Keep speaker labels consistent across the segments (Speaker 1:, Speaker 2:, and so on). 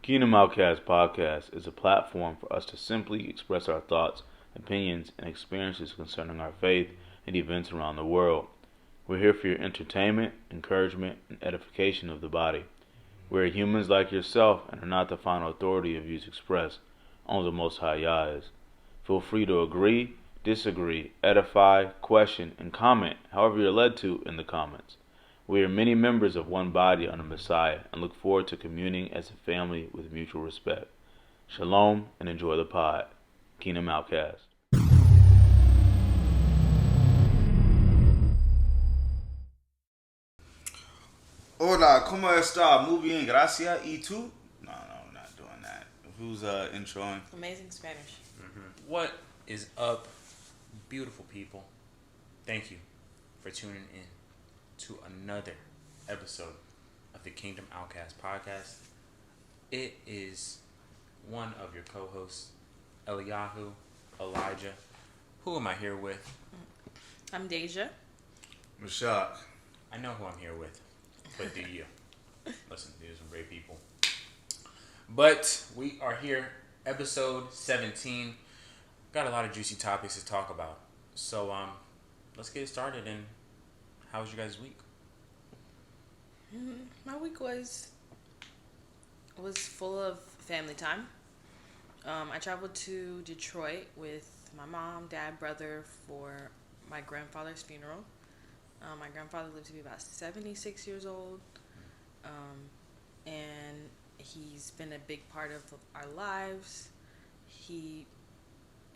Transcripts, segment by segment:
Speaker 1: Kingdom OutKasts Podcast is a platform for us to simply express our thoughts, opinions, and experiences concerning our faith and events around the world. We're here for your entertainment, encouragement, and edification of the body. We're humans like yourself and are not the final authority of views expressed. Only the Most High Yah is. Feel free to agree, disagree, edify, question, and comment however you're led to in the comments. We are many members of one body under Messiah and look forward to communing as a family with mutual respect. Shalom and enjoy the pod. Kingdom OutKasts.
Speaker 2: Hola, ¿cómo está? Muy bien, gracias. ¿Y tú? No, I'm not doing that. Who's introing?
Speaker 3: Amazing Spanish.
Speaker 4: What is up, beautiful people? Thank you for tuning in to another episode of the Kingdom OutKasts Podcast. It is one of your co-hosts, Eliyahu, Elijah. Who am I here with?
Speaker 3: I'm Deja.
Speaker 2: Mashak.
Speaker 4: I know who I'm here with, but do you? Listen, these are some great people. But we are here, episode 17. Got a lot of juicy topics to talk about. So let's get started. And how was your guys' week?
Speaker 3: My week was full of family time. I traveled to Detroit with my mom, dad, brother for my grandfather's funeral. My grandfather lived to be about 76 years old, and he's been a big part of our lives.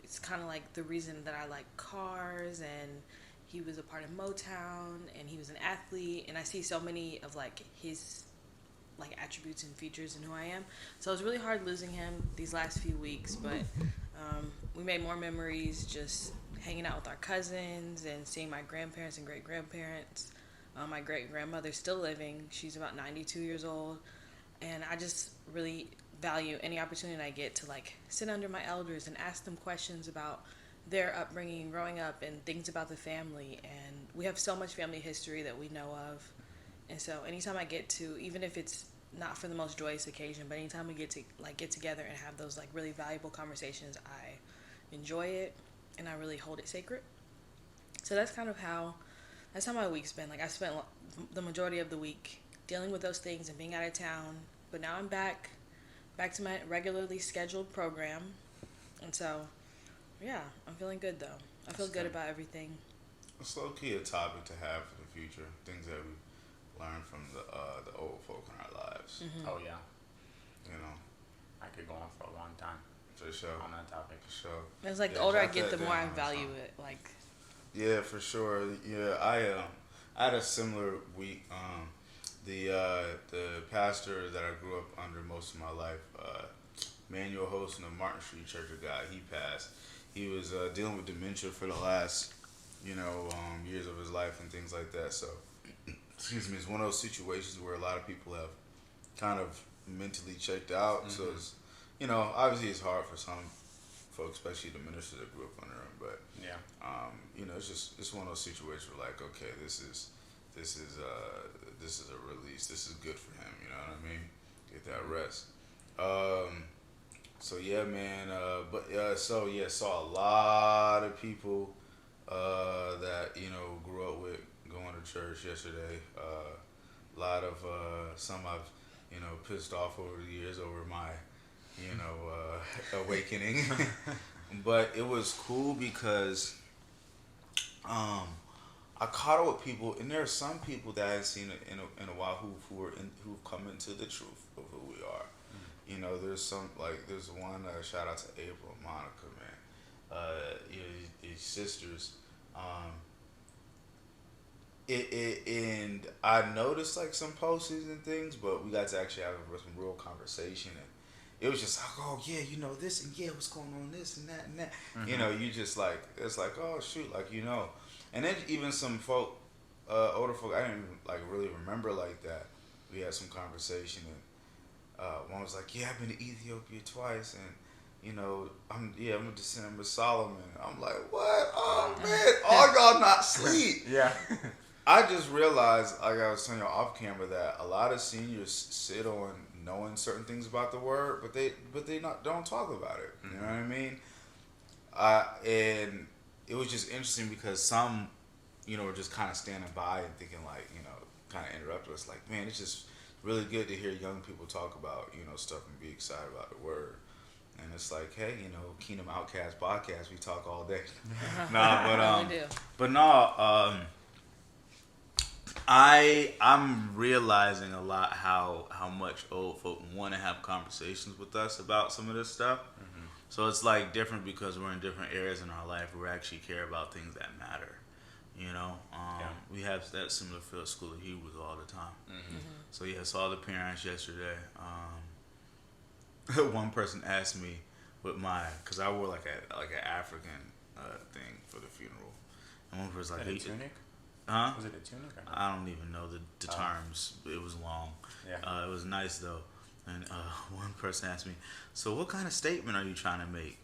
Speaker 3: It's kind of like the reason that I like cars, and he was a part of Motown, and he was an athlete, and I see so many of like his like attributes and features in who I am. So it was really hard losing him these last few weeks, but we made more memories just hanging out with our cousins and seeing my grandparents and great-grandparents. My great-grandmother's still living. She's about 92 years old, and I just really value any opportunity I get to like sit under my elders and ask them questions about their upbringing, growing up, and things about the family. And we have so much family history that we know of. And so anytime I get to, even if it's not for the most joyous occasion, but anytime we get together and have those like really valuable conversations, I enjoy it and I really hold it sacred. So that's how my week's been. Like I spent the majority of the week dealing with those things and being out of town. But now I'm back to my regularly scheduled program. And so yeah, I'm feeling good though. I feel good about everything.
Speaker 2: It's low-key a topic to have for the future. Things that we learn from the old folk in our lives.
Speaker 3: Mm-hmm.
Speaker 4: Oh, yeah.
Speaker 2: You know.
Speaker 4: I could go on for a long time.
Speaker 2: For sure.
Speaker 4: On that topic.
Speaker 2: For sure.
Speaker 3: It's like the older I get, the more I value it. Like.
Speaker 2: Yeah, for sure. Yeah, I had a similar week. The pastor that I grew up under most of my life, Manuel Hosen of Martin Street Church of God, he passed. He was dealing with dementia for the last, years of his life and things like that. So, excuse me, it's one of those situations where a lot of people have kind of mentally checked out. Mm-hmm. So it's, obviously it's hard for some folks, especially the ministers that grew up under him. But
Speaker 4: yeah,
Speaker 2: it's one of those situations where like, okay, this is a release. This is good for him. You know what I mean? Get that rest. So yeah, man. Saw a lot of people that grew up with going to church yesterday. A lot of some I've pissed off over the years over my awakening. But it was cool because I caught up with people, and there are some people that I haven't seen in a while who've come into the truth of who we are. Mm-hmm. There's one shout out to April, Monica, man. These sisters. And I noticed like some postings and things, but we got to actually have some real conversation, and it was just like, oh yeah, this, and yeah, what's going on, this and that and that. Mm-hmm. You just like, it's like, oh shoot, like and then even some folk, older folk, I didn't even like really remember like that. We had some conversation, and one was like, yeah, I've been to Ethiopia twice, and I'm a descendant of Solomon. I'm like, what? Oh man, all y'all not sleep.
Speaker 4: Yeah.
Speaker 2: I just realized, like I was telling you off camera, that a lot of seniors sit on knowing certain things about the word, but they don't talk about it. You know what I mean? And it was just interesting because some, were just kind of standing by and thinking like, kind of interrupted us. Like, man, it's just really good to hear young people talk about, stuff and be excited about the word. And it's like, hey, Kingdom OutKasts Podcast, we talk all day. I'm realizing a lot how much old folk want to have conversations with us about some of this stuff. Mm-hmm. So it's like different because we're in different areas in our life where we actually care about things that matter. We have that similar feel at School of Hebrews all the time. Mm-hmm. So saw the parents yesterday. One person asked me because I wore like an African thing for the funeral, and one person was like,
Speaker 4: a tunic?
Speaker 2: Huh?
Speaker 4: Was it a tunic? Or not?
Speaker 2: I don't even know the terms. It was long.
Speaker 4: Yeah.
Speaker 2: It was nice though. And one person asked me, so what kind of statement are you trying to make?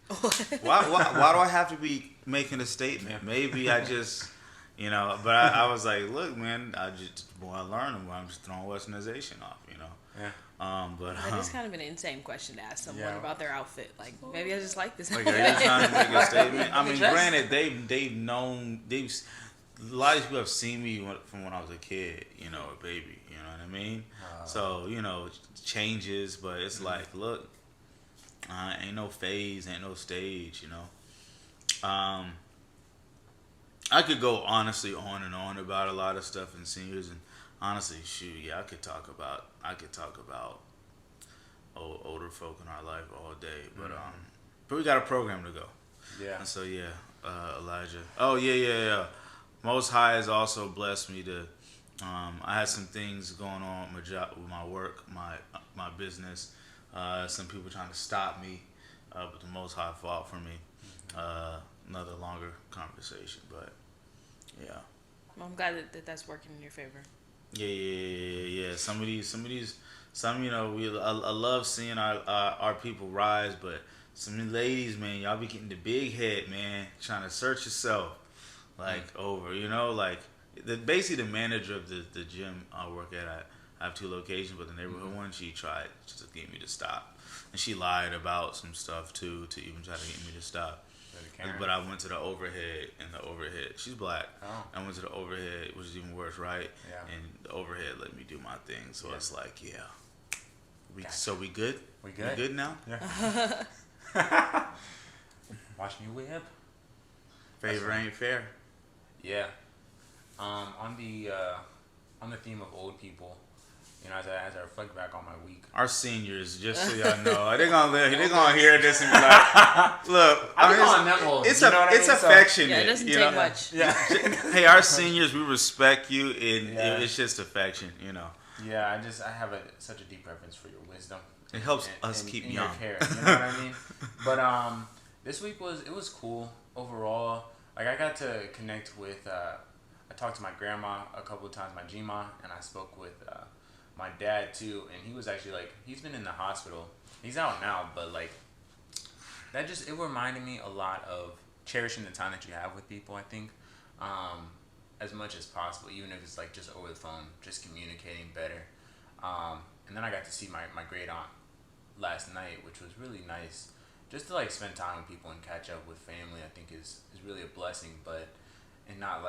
Speaker 2: why do I have to be making a statement? Yeah. Maybe I just, but I was like, look, man, the more I learn, the more I'm just throwing Westernization off,
Speaker 4: Yeah.
Speaker 3: That is kind of an insane question to ask someone about their outfit. Like, maybe I just like this
Speaker 2: outfit.
Speaker 3: Like,
Speaker 2: are you trying to make a statement? I mean, granted, a lot of people have seen me from when I was a kid, a baby, you know what I mean? So, changes, but it's like, look, ain't no phase, ain't no stage, I could go honestly on and on about a lot of stuff in seniors, and honestly, I could talk about older folk in our life all day, but we got a program to go.
Speaker 4: Yeah.
Speaker 2: And so Elijah. Oh yeah. Most High has also blessed me to. I had some things going on with my job, with my work, my business. Some people trying to stop me, but the Most High fought for me. Another longer conversation, but yeah.
Speaker 3: Well, I'm glad that's working in your favor.
Speaker 2: Yeah. I love seeing our people rise, but some ladies, man, y'all be getting the big head, man, trying to search yourself. Over, basically the manager of the gym I work at, I have 2 locations, but the neighborhood one, she tried just to get me to stop. And she lied about some stuff too, to even try to get me to stop. But I went to the overhead, she's black.
Speaker 4: Oh.
Speaker 2: I went to the overhead, which is even worse, right?
Speaker 4: Yeah.
Speaker 2: And the overhead let me do my thing. So it's like,
Speaker 4: Gotcha.
Speaker 2: So we good?
Speaker 4: We good?
Speaker 2: We good now?
Speaker 4: Yeah. Watch me whip.
Speaker 2: Favor ain't fair.
Speaker 4: Yeah. On the theme of old people, as I reflect back on my week.
Speaker 2: Our seniors, just so y'all know, they're gonna hear this and be like, "Look, it's affectionate."
Speaker 3: Yeah, it doesn't take much.
Speaker 4: Yeah.
Speaker 2: Hey, our seniors, we respect you, and it's just affection,
Speaker 4: Yeah, I have such a deep reverence for your wisdom.
Speaker 2: It helps us keep young.
Speaker 4: Your care, you know what I mean? But this week was cool overall. Like, I got to connect with. I talked to my grandma a couple of times, my G-ma, and I spoke with my dad too. And he was actually he's been in the hospital. He's out now, but it reminded me a lot of cherishing the time that you have with people. I think, as much as possible, even if it's just over the phone, just communicating better. And then I got to see my great aunt last night, which was really nice. Just to spend time with people and catch up with family, I think is really a blessing, and not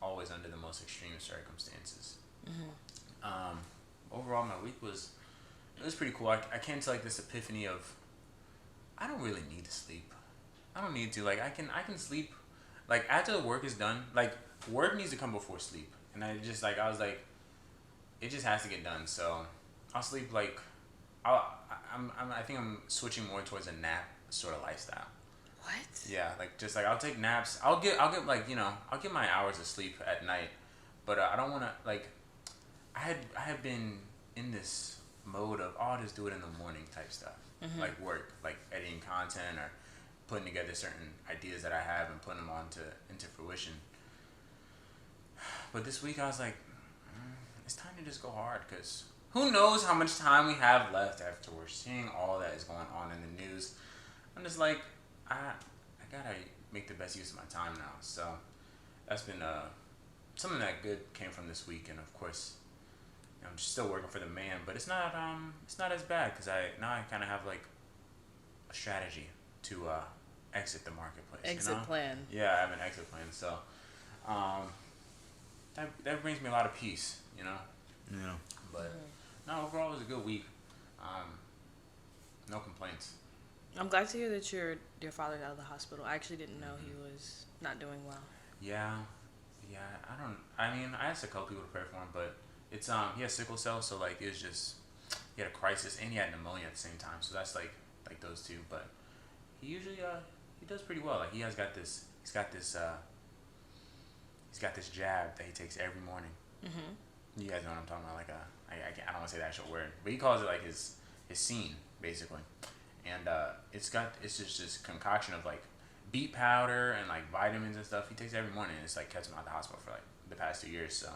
Speaker 4: always under the most extreme circumstances. Mm-hmm. Overall, my week was pretty cool. I came to this epiphany of I don't really need to sleep. I don't need to I can sleep after the work is done. Work needs to come before sleep, and I just I was it just has to get done. So I'll sleep I think I'm switching more towards a nap sort of lifestyle.
Speaker 3: What?
Speaker 4: Yeah, I'll take naps. I'll get I'll get my hours of sleep at night, but I don't want to I had been in this mode of I'll just do it in the morning type stuff. Mm-hmm. Work, editing content or putting together certain ideas that I have and putting them into fruition. But this week I was it's time to just go hard, because who knows how much time we have left after we're seeing all that is going on in the news. I'm just I gotta make the best use of my time now. So that's been something that good came from this week, and of course, I'm still working for the man, but it's not as bad because I kind of have like a strategy to exit the marketplace.
Speaker 3: Exit plan.
Speaker 4: Yeah, I have an exit plan. So that brings me a lot of peace.
Speaker 1: Yeah.
Speaker 4: But no, overall it was a good week. No complaints.
Speaker 3: I'm glad to hear that your father's out of the hospital. I actually didn't know he was not doing well.
Speaker 4: Yeah. I asked a couple people to pray for him, but it's he has sickle cell, so like it was just he had a crisis and he had pneumonia at the same time. So that's like those two. But he usually he does pretty well. Like he's got this jab that he takes every morning. Mm-hmm. You guys know what I'm talking about? Like I don't want to say the actual word, but he calls it like his scene basically. And it's just this concoction of like beet powder and like vitamins and stuff he takes every morning. And it's like kept him out of the hospital for like the past 2 years. So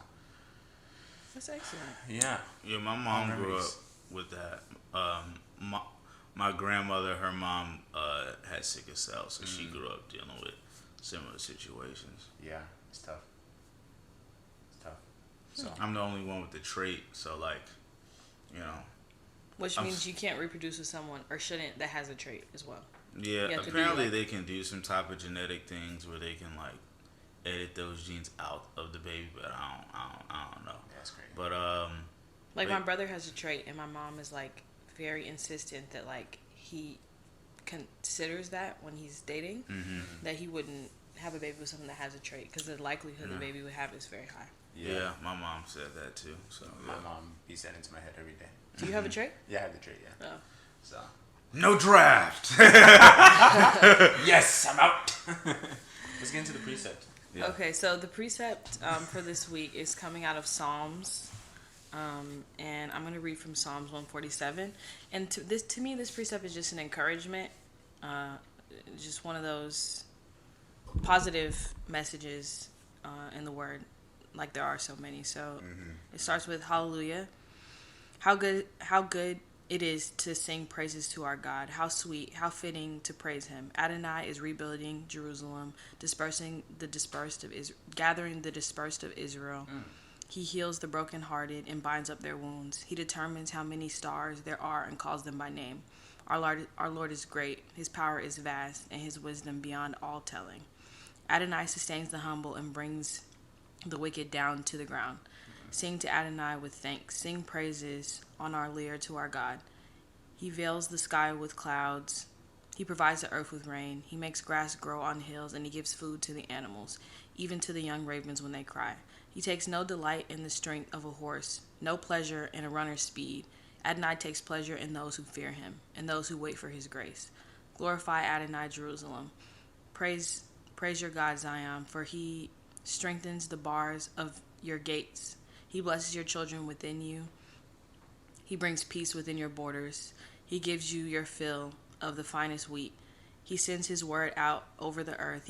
Speaker 3: that's excellent.
Speaker 4: Yeah.
Speaker 1: Yeah, my mom grew up with that. My grandmother, her mom had sickle cell, so she grew up dealing with similar situations.
Speaker 4: Yeah, it's tough. So
Speaker 1: I'm the only one with the trait, so like,
Speaker 3: Which means you can't reproduce with someone, or shouldn't, that has a trait as well.
Speaker 1: Yeah, apparently they can do some type of genetic things where they can like edit those genes out of the baby, but I don't know.
Speaker 4: That's crazy.
Speaker 1: But
Speaker 3: my brother has a trait, and my mom is like very insistent that like he considers that when he's dating, that he wouldn't have a baby with someone that has a trait because the likelihood the baby would have is very high.
Speaker 1: Yeah, my mom said that too. So
Speaker 4: my mom beats that into my head every day.
Speaker 3: Do you have a trait?
Speaker 4: Yeah, I have the trait. Yeah.
Speaker 3: Oh.
Speaker 4: So.
Speaker 1: No draft.
Speaker 4: Yes, I'm out. Let's get into the precept.
Speaker 3: Yeah. Okay, so the precept for this week is coming out of Psalms, and I'm going to read from Psalms 147. And to me, this precept is just an encouragement, just one of those positive messages in the Word, like there are so many. So it starts with Hallelujah. How good it is to sing praises to our God. How sweet, how fitting to praise Him. Adonai is rebuilding Jerusalem, gathering the dispersed of Israel. He heals the brokenhearted and binds up their wounds. He determines how many stars there are and calls them by name. Our Lord is great. His power is vast, and His wisdom beyond all telling. Adonai sustains the humble and brings the wicked down to the ground. Sing to Adonai with thanks. Sing praises on our lyre to our God. He veils the sky with clouds. He provides the earth with rain. He makes grass grow on hills, and He gives food to the animals, even to the young ravens when they cry. He takes no delight in the strength of a horse, no pleasure in a runner's speed. Adonai takes pleasure in those who fear Him, and those who wait for His grace. Glorify Adonai, Jerusalem. Praise your God, Zion, for He strengthens the bars of your gates. He blesses your children within you. He brings peace within your borders. He gives you your fill of the finest wheat. He sends His word out over the earth.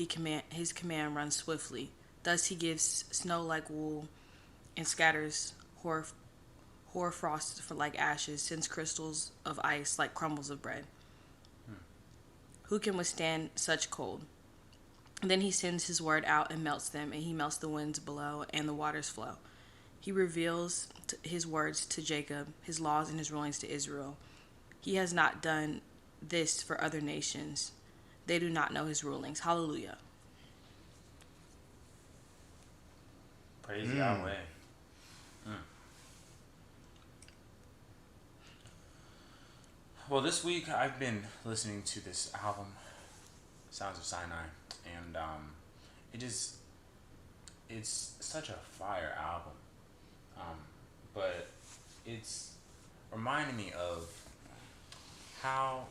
Speaker 3: His command runs swiftly. Thus He gives snow like wool and scatters hoar frost like ashes, sends crystals of ice like crumbles of bread. Who can withstand such cold? Then He sends His word out and melts them, and He melts the winds below and the waters flow. He reveals His words to Jacob, His laws and His rulings to Israel. He has not done this for other nations. They do not know His rulings. Hallelujah.
Speaker 4: Praise Yahweh. Well, this week I've been listening to this album, Sounds of Sinai, and it's such a fire album. But it's reminding me of how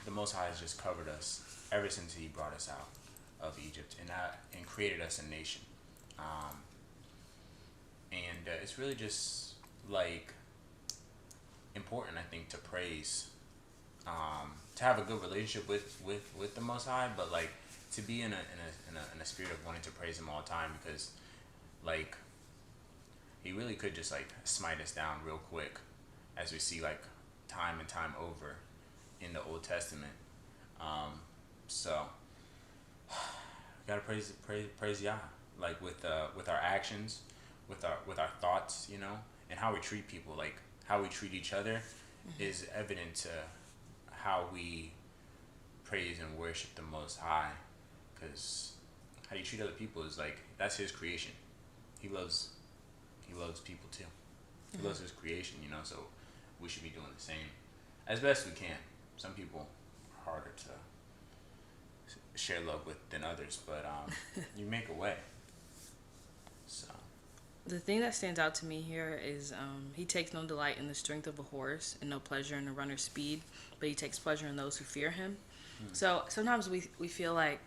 Speaker 4: the Most High has just covered us ever since He brought us out of Egypt and created us a nation. And it's really just like important, I think, to praise, to have a good relationship with the Most High, but like to be in a spirit of wanting to praise Him all the time, because like He really could just like smite us down real quick, as we see like time and time over in the Old Testament. So we gotta praise Yah, like with our actions, with our thoughts, and how we treat people, like how we treat each other, is evident to how we praise and worship the Most High. Because how you treat other people is like, that's His creation. He loves people too. He loves His creation, you know. So we should be doing the same as best we can. Some people are harder to share love with than others, but you make a way. So
Speaker 3: The thing that stands out to me here is he takes no delight in the strength of a horse and no pleasure in the runner's speed, but he takes pleasure in those who fear him. So sometimes we feel like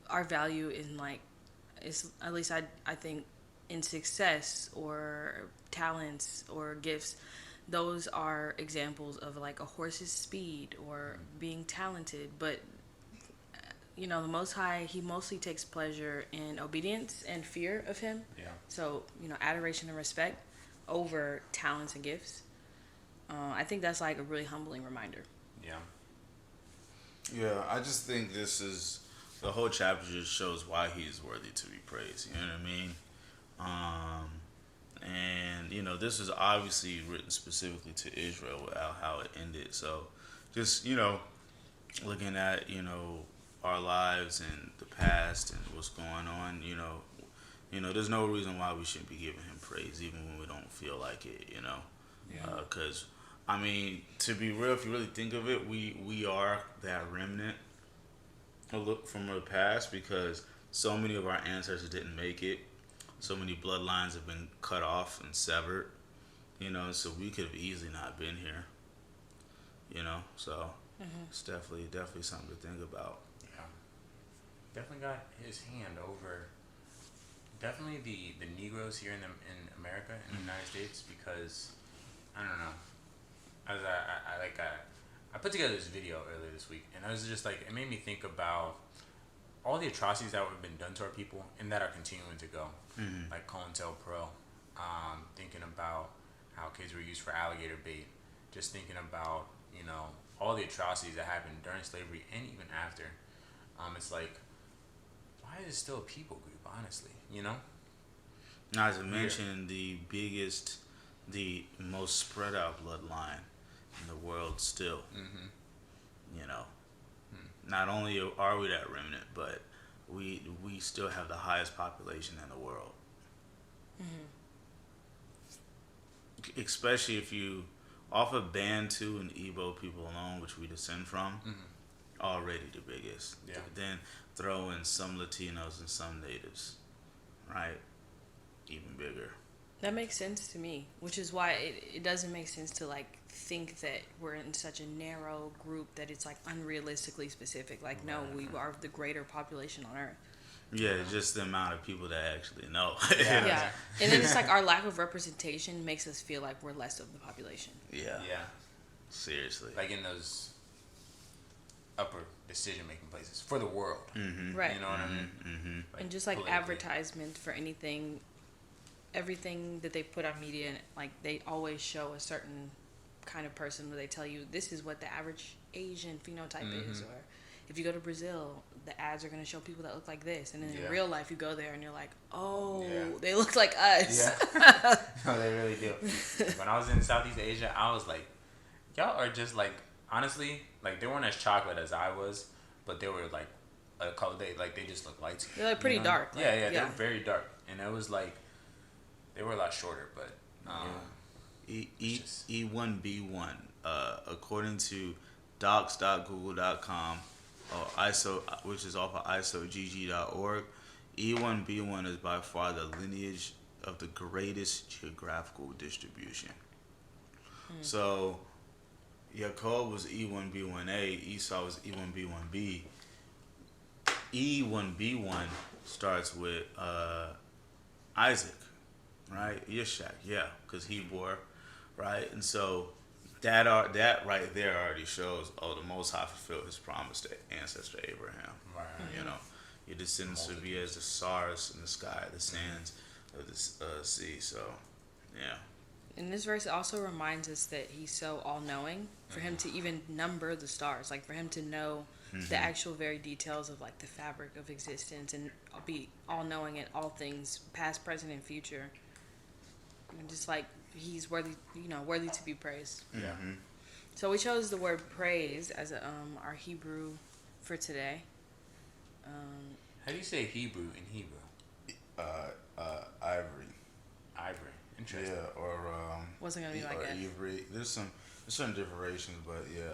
Speaker 3: our value in like is, at least I think, in success or talents or gifts. Those are examples of like a horse's speed or being talented, but you know, the Most High, He mostly takes pleasure in obedience and fear of Him.
Speaker 4: yeah.
Speaker 3: So, you know, adoration and respect over talents and gifts. I think that's like a really humbling reminder.
Speaker 4: Yeah.
Speaker 2: Yeah, I just think this is the whole chapter just shows why he is worthy to be praised. You know what I mean? And you know, this is obviously written specifically to Israel about how it ended. So, just looking at our lives and the past and what's going on, there's no reason why we shouldn't be giving him praise, even when we don't feel like it.
Speaker 4: Yeah.
Speaker 2: Because I mean, to be real, if you really think of it, we are that remnant from the past, because so many of our ancestors didn't make it. So many bloodlines have been cut off and severed, so we could have easily not been here, so it's definitely something to think about.
Speaker 4: Yeah. Definitely got his hand over definitely the Negroes here in America, in the United States, because I don't know. I put together this video earlier this week, and I was just like, it made me think about all the atrocities that have been done to our people and that are continuing to go, like COINTELPRO, thinking about how kids were used for alligator bait, just thinking about, all the atrocities that happened during slavery and even after. It's like, why is it still a people group, honestly,
Speaker 2: Now, as I mentioned, the most spread out bloodline in the world still, Not only are we that remnant, but we still have the highest population in the world. Especially if you, off of Bantu and Igbo people alone, which we descend from, already the biggest.
Speaker 4: Yeah.
Speaker 2: Then throw in some Latinos and some natives, right? Even bigger.
Speaker 3: That makes sense to me, which is why it doesn't make sense to like think that we're in such a narrow group that it's like unrealistically specific. Like, no, we are the greater population on Earth.
Speaker 2: Yeah, just the amount of people that actually know.
Speaker 3: Yeah. And then it's like our lack of representation makes us feel like we're less of the population.
Speaker 2: Yeah.
Speaker 4: Yeah.
Speaker 2: Seriously.
Speaker 4: Like in those upper decision-making places for the world.
Speaker 3: Right.
Speaker 4: You know what I mean?
Speaker 3: Like, and just like
Speaker 4: politically.
Speaker 3: advertisement for everything that they put on media, like they always show a certain kind of person where they tell you this is what the average Asian phenotype is, or if you go to Brazil, the ads are going to show people that look like this, and then in real life you go there and you're like, oh, they look like us.
Speaker 4: Yeah. No, they really do. When I was in Southeast Asia, I was like, y'all are just like, honestly, like they weren't as chocolate as I was, but they were like a color. They just look light skin.
Speaker 3: They're like pretty dark. Like,
Speaker 4: yeah, they were very dark, and it was like they were a lot shorter, but
Speaker 2: E1B1, according to docs.google.com, or ISO, which is off of isogg.org, E1B1 is by far the lineage of the greatest geographical distribution. So, Jacob was E1B1A, Esau was E1B1B. E1B1 starts with Isaac, right? Yishak, yeah, because he bore, right? And so that right there already shows, the Most High fulfilled his promise to ancestor Abraham.
Speaker 4: Right.
Speaker 2: Your descendants will be as the stars in the sky, the sands of the sea. So, yeah.
Speaker 3: And this verse also reminds us that he's so all-knowing, for him to even number the stars, like for him to know the actual very details of like the fabric of existence, and be all-knowing in all things, past, present, and future. And just like he's worthy, worthy to be praised.
Speaker 4: Yeah.
Speaker 2: Mm-hmm.
Speaker 3: So we chose the word praise as our Hebrew for today.
Speaker 4: How do you say Hebrew in Hebrew?
Speaker 2: Ivory.
Speaker 4: Ivory. Interesting.
Speaker 2: Yeah, or
Speaker 3: Wasn't gonna be my
Speaker 2: or
Speaker 3: guess.
Speaker 2: Ivory. There's certain differentiations, but yeah,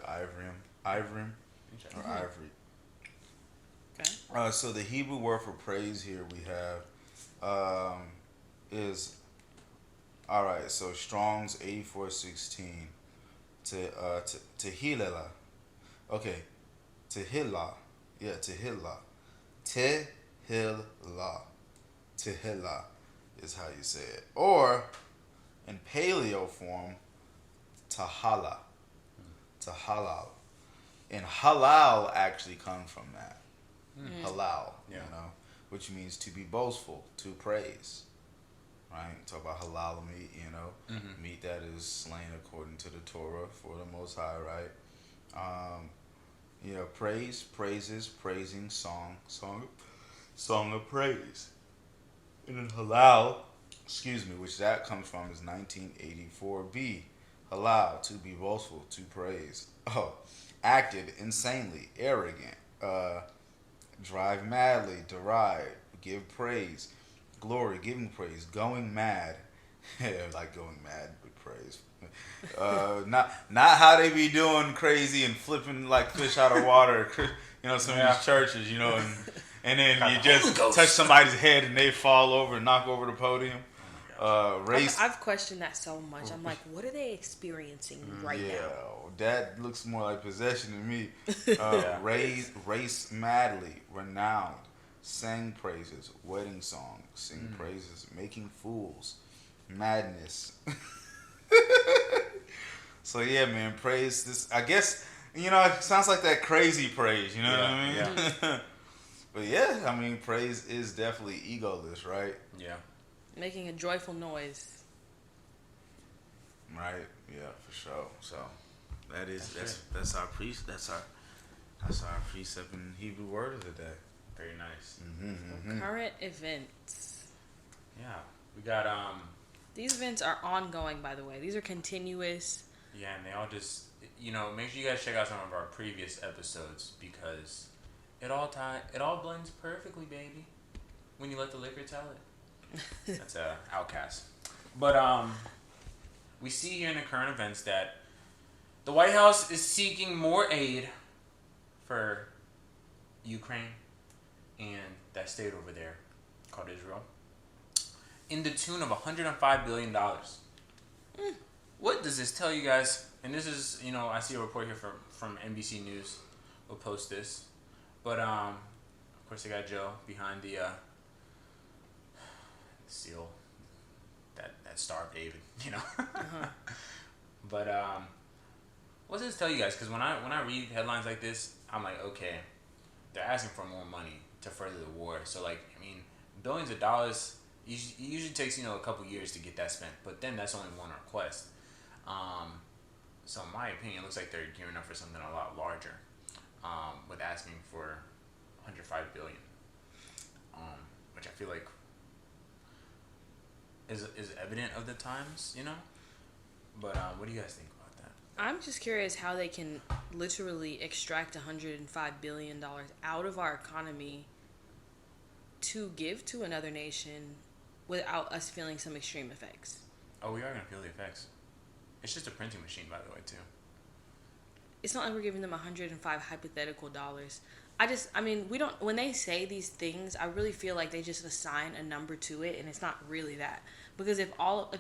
Speaker 2: Ivrim,
Speaker 4: Interesting.
Speaker 2: or Ivory.
Speaker 3: Okay.
Speaker 2: So the Hebrew word for praise here we have is, all right. So Strong's 84:16 Tehillah. Okay, Tehillah. Yeah, Tehillah. Tehillah. Tehillah is how you say it. Or in paleo form, Tahala. Tahalal. And halal actually comes from that. Halal,
Speaker 4: Yeah.
Speaker 2: which means to be boastful, to praise. Right? Talk about halal meat, meat that is slain according to the Torah for the Most High, right? Praise, praises, praising, song of praise. And then halal, which that comes from is 1984b. Halal, to be boastful, to praise. Oh, acted insanely, arrogant, drive madly, deride, give praise, glory, giving praise, going mad. Like going mad with praise. Not how they be doing crazy and flipping like fish out of water. Some of these churches, and then you just touch somebody's head and they fall over and knock over the podium. Race.
Speaker 3: I've questioned that so much. I'm like, what are they experiencing right now?
Speaker 2: Yeah, that looks more like possession to me. Race madly, renowned, sang praises, wedding song, sing praises, making fools, madness. So yeah, man, praise this. I guess it sounds like that crazy praise. You know what I mean?
Speaker 4: Yeah.
Speaker 2: But yeah, I mean, praise is definitely egoless, right?
Speaker 4: Yeah.
Speaker 3: Making a joyful noise.
Speaker 2: Right. Yeah, for sure. So that's our precept and Hebrew word of the day.
Speaker 4: Very nice.
Speaker 2: Mm-hmm.
Speaker 3: Current events.
Speaker 4: Yeah. We got
Speaker 3: These events are ongoing, by the way. These are continuous.
Speaker 4: Yeah, and they all just make sure you guys check out some of our previous episodes because it all blends perfectly, baby. When you let the liquor tell it. That's Outcast. But we see here in the current events that the White House is seeking more aid for Ukraine and that state over there called Israel in the tune of $105 billion. What does this tell you guys? And this is, I see a report here from NBC News. We'll post this. But, of course, they got Joe behind the seal, that Star of David,
Speaker 3: Uh-huh.
Speaker 4: But, what does this tell you guys? Because when I read headlines like this, I'm like, okay, they're asking for more money to further the war. So, billions of dollars, it usually takes, a couple years to get that spent. But then that's only one request. So in my opinion, it looks like they're gearing up for something a lot larger, with asking for $105 billion, which I feel like is evident of the times, But what do you guys think about that?
Speaker 3: I'm just curious how they can literally extract $105 billion out of our economy to give to another nation without us feeling some extreme effects.
Speaker 4: Oh, we are going to feel the effects. It's just a printing machine, by the way, too.
Speaker 3: It's not like we're giving them 105 hypothetical dollars. We don't, when they say these things, I really feel like they just assign a number to it, and it's not really that. Because if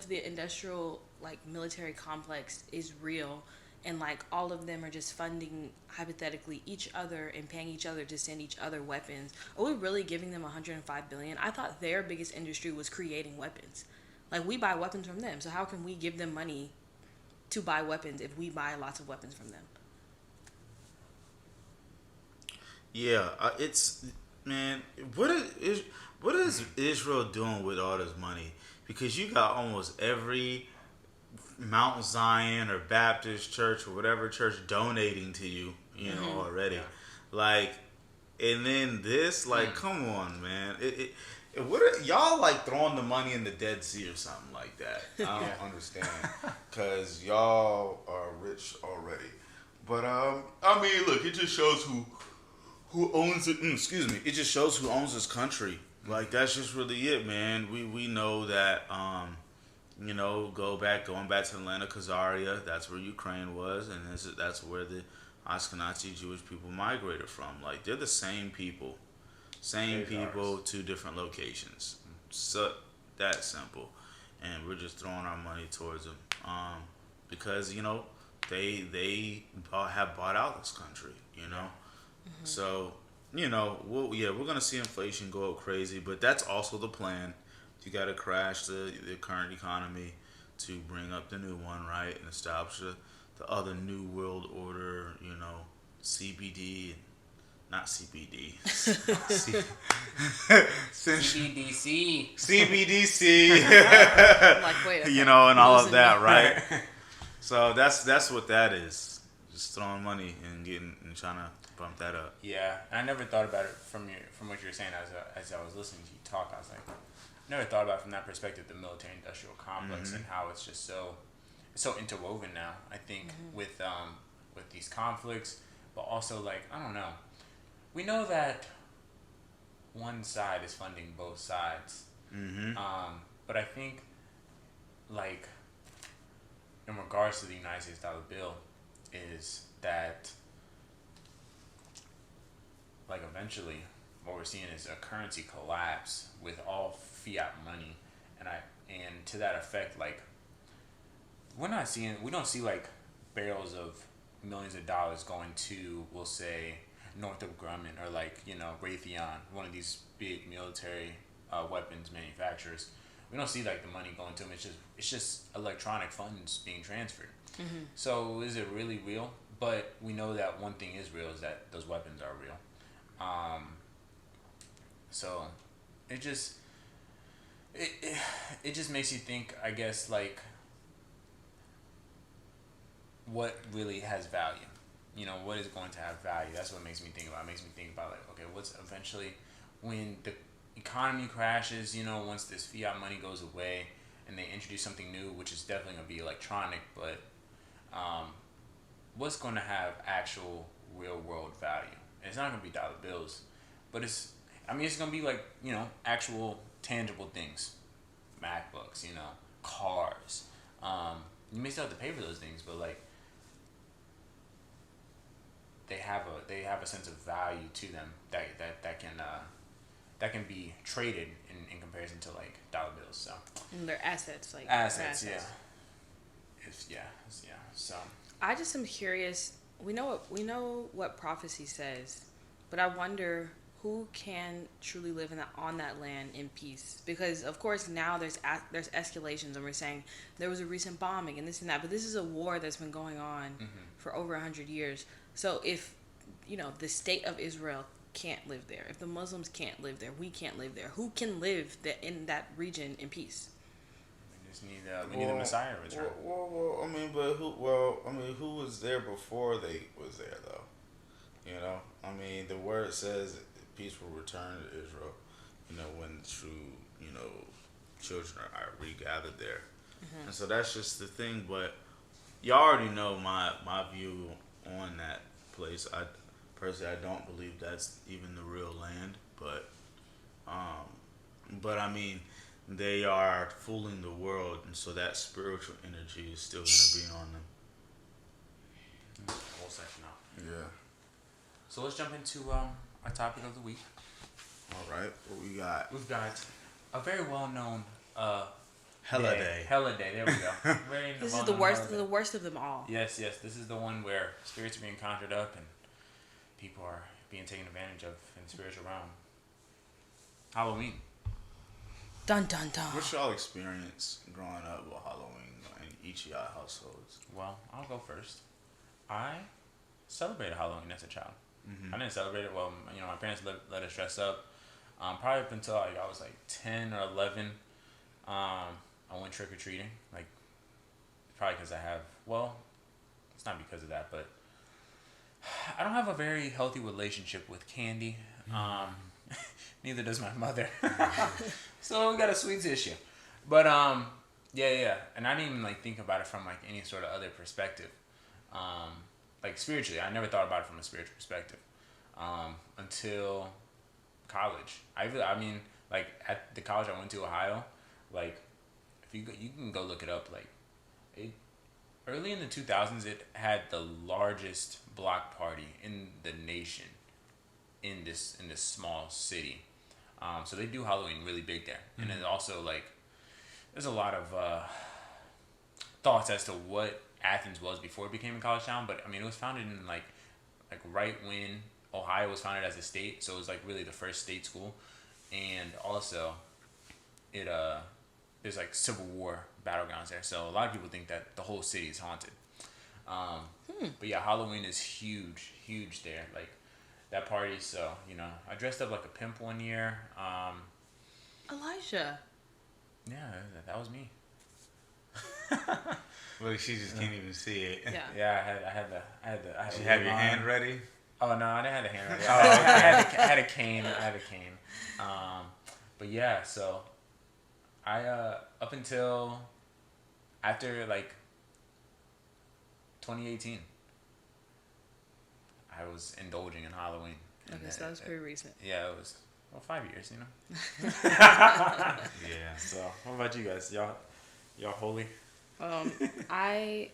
Speaker 3: the industrial, military complex is real, and, all of them are just funding, hypothetically, each other and paying each other to send each other weapons, are we really giving them $105 billion? I thought their biggest industry was creating weapons. We buy weapons from them, so how can we give them money to buy weapons if we buy lots of weapons from them?
Speaker 2: Yeah, what is Israel doing with all this money? Because you got almost every Mount Zion or Baptist church or whatever church donating to you, already.
Speaker 4: Yeah.
Speaker 2: And then this, come on, man. What are y'all like throwing the money in the Dead Sea or something like that? I don't understand, cause y'all are rich already. But I mean, look, it just shows who owns it. Excuse me. It just shows who owns this country. Like that's just really it, man. We know that going back to the land of Khazaria. That's where Ukraine was, and that's where the Ashkenazi Jewish people migrated from. Like they're the same people. Same people, two different locations. So that simple, and we're just throwing our money towards them, because they have bought out this country. So we're gonna see inflation go up crazy, but that's also the plan. You got to crash the current economy to bring up the new one, right, and establish the other new world order. CBD. Not CBD.
Speaker 4: CBDC.
Speaker 2: CBDC.
Speaker 3: I'm like, wait. Okay.
Speaker 2: And all of that, right? So that's what that is. Just throwing money and trying to bump that up.
Speaker 4: Yeah, and I never thought about it from what you were saying as I was listening to you talk. I was like, never thought about it from that perspective, the military-industrial complex, and how it's just so interwoven now. I think with these conflicts, but also like I don't know. We know that one side is funding both sides, but I think, like, in regards to the United States dollar bill, is that, like, eventually, what we're seeing is a currency collapse with all fiat money, and to that effect, like, we don't see like barrels of millions of dollars going to, we'll say, Northrop Grumman or like Raytheon, one of these big military weapons manufacturers. We don't see like the money going to them. It's just electronic funds being transferred. So is it really real? But we know that one thing is real, is that those weapons are real. So it just makes you think, I guess, like what really has value. What is going to have value? That's what makes me think about. It makes me think about like, okay, what's eventually when the economy crashes, once this fiat money goes away and they introduce something new, which is definitely going to be electronic, but what's going to have actual real world value? And it's not going to be dollar bills, but it's going to be like, actual tangible things. MacBooks, cars. You may still have to pay for those things, but like, they have a sense of value to them that can be traded in comparison to like dollar bills. So
Speaker 3: and they're assets, like
Speaker 4: assets. Yeah. So
Speaker 3: I just am curious. We know what prophecy says, but I wonder who can truly live on that land in peace, because of course now there's escalations, and we're saying there was a recent bombing and this and that, but this is a war that's been going on for over 100 years. So if, the state of Israel can't live there, if the Muslims can't live there, we can't live there, who can live in that region in peace?
Speaker 4: We just need the Messiah return.
Speaker 2: Who was there before they was there though? The word says peace will return to Israel. When true, children are regathered there, and so that's just the thing. But y'all already know my view on that place. I don't believe that's even the real land, but I mean, they are fooling the world, and so that spiritual energy is still going to be on them.
Speaker 4: Whole section out.
Speaker 2: Yeah.
Speaker 4: So let's jump into our topic of the week.
Speaker 2: All right, what we got?
Speaker 4: We've got a very well-known
Speaker 2: Holiday.
Speaker 4: There we go.
Speaker 3: This is the worst of them all.
Speaker 4: Yes. This is the one where spirits are being conjured up and people are being taken advantage of in the spiritual realm. Halloween.
Speaker 3: Dun dun dun.
Speaker 2: What's y'all experience growing up with Halloween in each of y'all households?
Speaker 4: Well, I'll go first. I celebrated Halloween as a child. I didn't celebrate it. Well, my parents let us dress up. Probably up until I was like 10 or 11. I went trick or treating. Like, probably because it's not because of that, but I don't have a very healthy relationship with candy. Neither does my mother. So we got a sweets issue. But yeah. And I didn't even like think about it from like any sort of other perspective. Like spiritually, I never thought about it from a spiritual perspective until college. I mean, like at the college I went to, Ohio, like if you can go look it up. Like it early in the 2000s, it had the largest block party in the nation in this small city. So they do Halloween really big there, and then also like there's a lot of thoughts as to what Athens was before it became a college town. But I mean, it was founded in like right when Ohio was founded as a state, so it was like really the first state school, and also it there's like Civil War battlegrounds there, so a lot of people think that the whole city is haunted. But yeah, Halloween is huge there. Like that party, so I dressed up like a pimp one year.
Speaker 3: Elijah.
Speaker 4: Yeah, that was me.
Speaker 2: Well, she just can't even see it.
Speaker 3: Yeah.
Speaker 4: Yeah, I had the.
Speaker 2: Did you have your hand ready?
Speaker 4: Oh no, I didn't have the hand ready.
Speaker 2: Oh, okay.
Speaker 4: I had a cane. But yeah, so I up until after like 2018, I was indulging in Halloween.
Speaker 3: Okay, so that was pretty recent.
Speaker 4: Yeah, it was 5 years,
Speaker 2: Yeah.
Speaker 4: So what about you guys? Y'all holy?
Speaker 3: I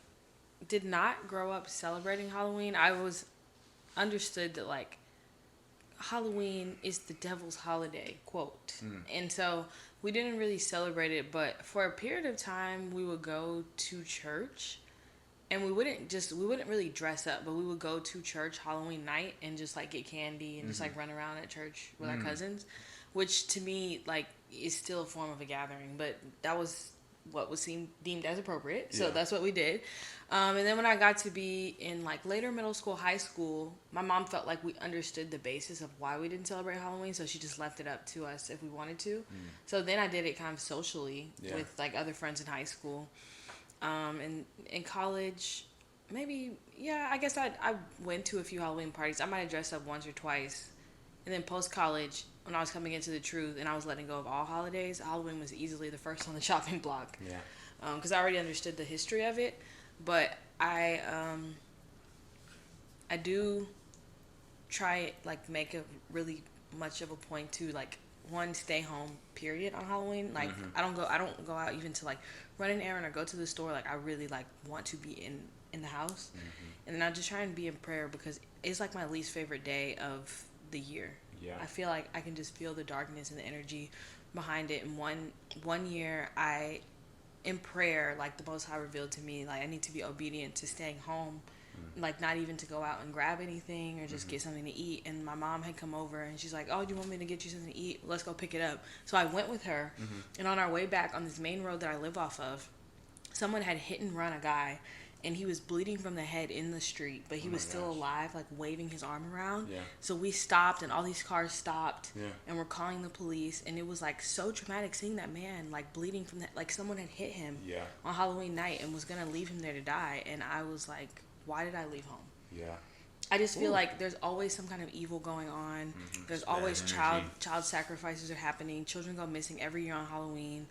Speaker 3: did not grow up celebrating Halloween. I was understood that like Halloween is the devil's holiday, quote. And so we didn't really celebrate it, but for a period of time we would go to church, and we wouldn't really dress up, but we would go to church Halloween night and just like get candy and just like run around at church with our cousins, which to me like is still a form of a gathering, but that was what was deemed as appropriate. So that's what we did. And then when I got to be in like later middle school, high school, my mom felt like we understood the basis of why we didn't celebrate Halloween. So she just left it up to us if we wanted to. So then I did it kind of socially with like other friends in high school. And in college, maybe, I guess I went to a few Halloween parties. I might have dressed up once or twice. And then post-college, when I was coming into the truth and I was letting go of all holidays, Halloween was easily the first on the chopping block.
Speaker 4: Yeah.
Speaker 3: Because I already understood the history of it. But I do try like make a really much of a point to like one, stay home period on Halloween. Like I don't go out even to like run an errand or go to the store. Like I really like want to be in the house. And then I just try and be in prayer because it's like my least favorite day of the year.
Speaker 4: Yeah.
Speaker 3: I feel like I can just feel the darkness and the energy behind it. And one year in prayer, like the Most High revealed to me, like I need to be obedient to staying home, like not even to go out and grab anything or just get something to eat. And my mom had come over and she's like, "Oh, do you want me to get you something to eat? Let's go pick it up." So I went with her, and on our way back on this main road that I live off of, someone had hit and run a guy, and he was bleeding from the head in the street, but he was still alive, like waving his arm around.
Speaker 4: Yeah.
Speaker 3: So we stopped, and all these cars stopped,
Speaker 4: Yeah.
Speaker 3: and we're calling the police, and it was like so traumatic seeing that man like bleeding from like someone had hit him on Halloween night and was gonna leave him there to die. And I was like, why did I leave home?
Speaker 4: Yeah.
Speaker 3: I just feel like there's always some kind of evil going on. There's always child sacrifices are happening. Children go missing every year on Halloween.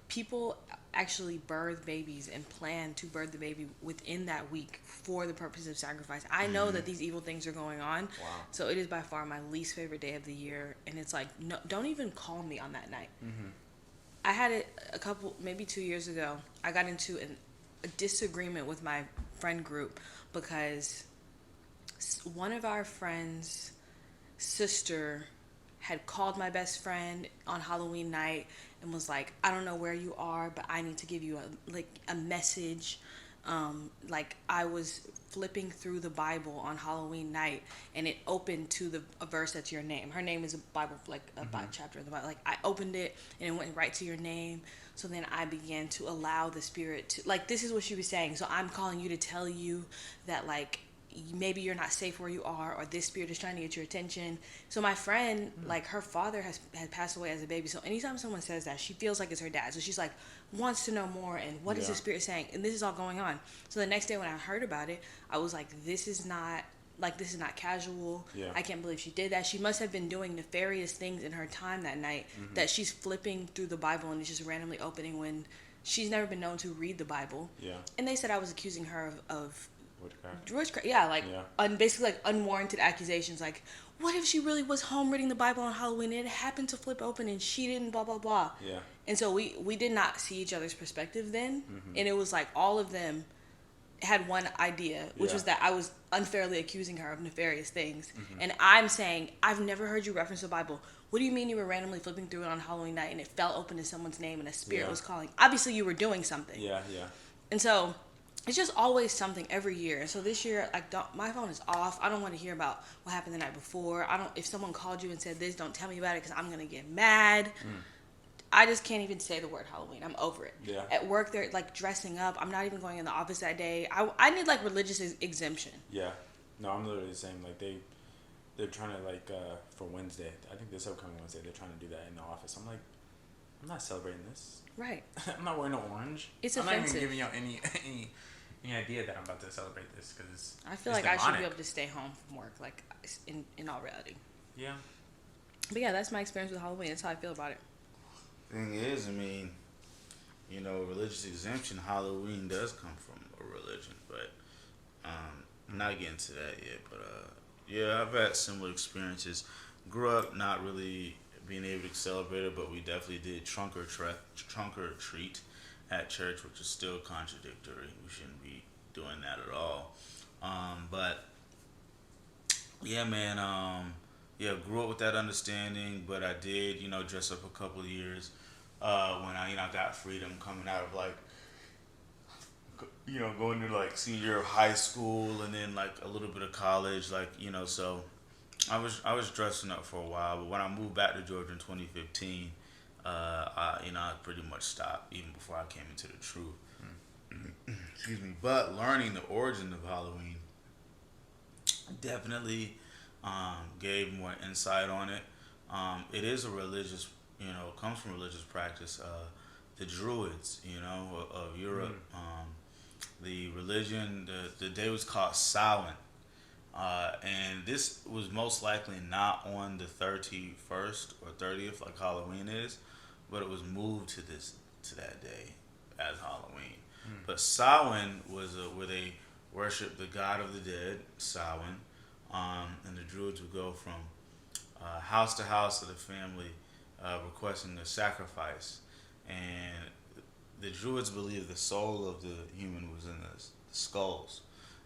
Speaker 3: People actually birth babies and plan to birth the baby within that week for the purpose of sacrifice. I know that these evil things are going on.
Speaker 4: Wow.
Speaker 3: So it is by far my least favorite day of the year. And it's like, no, don't even call me on that night. I had it maybe 2 years ago. I got into a disagreement with my friend group because one of our friends' sister had called my best friend on Halloween night and was like, "I don't know where you are, but I need to give you a message." Like I was flipping through the Bible on Halloween night, and it opened to a verse that's your name. Her name is a Bible, like a Bible chapter of the Bible. Like I opened it, and it went right to your name. So then I began to allow the Spirit to, like, this is what she was saying. So I'm calling you to tell you that, like, maybe you're not safe where you are, or this spirit is trying to get your attention. So my friend, like, her father had passed away as a baby. So anytime someone says that, she feels like it's her dad. So she's like, wants to know more, and what is the spirit saying? And this is all going on. So the next day when I heard about it, I was like, this is not Like, this is not casual.
Speaker 4: Yeah.
Speaker 3: I can't believe she did that. She must have been doing nefarious things in her time that night, that she's flipping through the Bible and it's just randomly opening when she's never been known to read the Bible.
Speaker 4: Yeah.
Speaker 3: And they said I was accusing her of
Speaker 4: Witchcraft.
Speaker 3: Yeah, like, basically, like, unwarranted accusations. Like, what if she really was home reading the Bible on Halloween and it happened to flip open and she didn't, blah, blah, blah.
Speaker 4: Yeah.
Speaker 3: And so we did not see each other's perspective then. And it was like all of them had one idea, which was that I was unfairly accusing her of nefarious things. And I'm saying, I've never heard you reference the Bible. What do you mean you were randomly flipping through it on Halloween night and it fell open to someone's name and a spirit was calling? Obviously, you were doing something.
Speaker 4: Yeah.
Speaker 3: And so it's just always something every year. And so this year, like, my phone is off. I don't want to hear about what happened the night before. If someone called you and said this, don't tell me about it because I'm going to get mad. I just can't even say the word Halloween. I'm over it.
Speaker 4: Yeah.
Speaker 3: At work, they're, like, dressing up. I'm not even going in the office that day. I need, like, religious exemption.
Speaker 4: Yeah. No, I'm literally the same. Like, they're trying to, like, for Wednesday, I think this upcoming Wednesday, they're trying to do that in the office. I'm like, I'm not celebrating this.
Speaker 3: Right.
Speaker 4: I'm not wearing no orange.
Speaker 3: It's
Speaker 4: I'm
Speaker 3: offensive.
Speaker 4: not even giving y'all any idea that I'm about to celebrate this because
Speaker 3: I feel like I should be able to stay home from work, like, in all reality.
Speaker 4: Yeah.
Speaker 3: But yeah, that's my experience with Halloween. That's how I feel about it.
Speaker 2: Thing is, I mean, you know, religious exemption, Halloween does come from a religion, but I'm not getting to that yet. But yeah, I've had similar experiences. Grew up not really being able to celebrate it, but we definitely did trunk or treat at church, which is still contradictory. We shouldn't be doing that at all. But yeah, man. Yeah, grew up with that understanding, but I did, you know, dress up a couple of years when I, you know, got freedom coming out of, like, you know, going to, like, senior year of high school and then, like, a little bit of college, like, you know, so I was dressing up for a while, but when I moved back to Georgia in 2015, I pretty much stopped even before I came into the truth. Excuse me. But learning the origin of Halloween definitely gave more insight on it. It is a religious, you know, comes from religious practice. The Druids, you know, of Europe, the religion, the day was called Samhain. And this was most likely not on the 31st or 30th like Halloween is, but it was moved to that day as Halloween. But Samhain was where they worshiped the god of the dead, Samhain, and the Druids would go from house to house of the family requesting a sacrifice. And the Druids believed the soul of the human was in the skulls.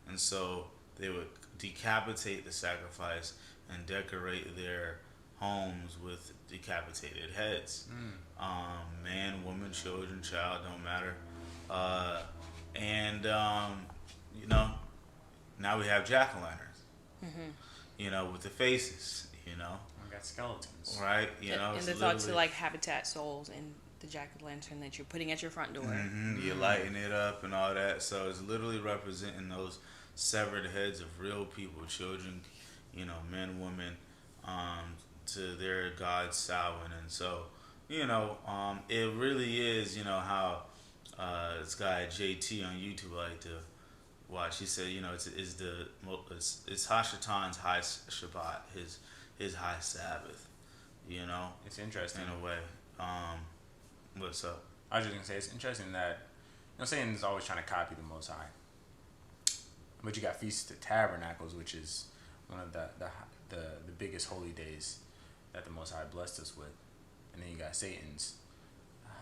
Speaker 2: And so they would decapitate the sacrifice and decorate their homes with decapitated heads. Man, woman, children, child, don't matter. You know, now we have jack-o'-lanterns, you know, with the faces, you know.
Speaker 4: We got skeletons.
Speaker 2: Right, you know.
Speaker 3: And the thoughts to, like, habitat souls and the jack-o'-lantern that you're putting at your front door.
Speaker 2: You're lighting it up and all that. So it's literally representing those severed heads of real people, children, you know, men, women, to their god Samhain. And so, you know, it really is, you know, how this guy JT on YouTube I like to watch. He said, you know, it's Hashatan's high Shabbat, his high Sabbath. You know,
Speaker 4: it's interesting
Speaker 2: in a way. What's up?
Speaker 4: I was just gonna say it's interesting that, you know, Satan's always trying to copy the Most High, but you got Feast of Tabernacles, which is one of the biggest holy days that the Most High blessed us with, and then you got Satan's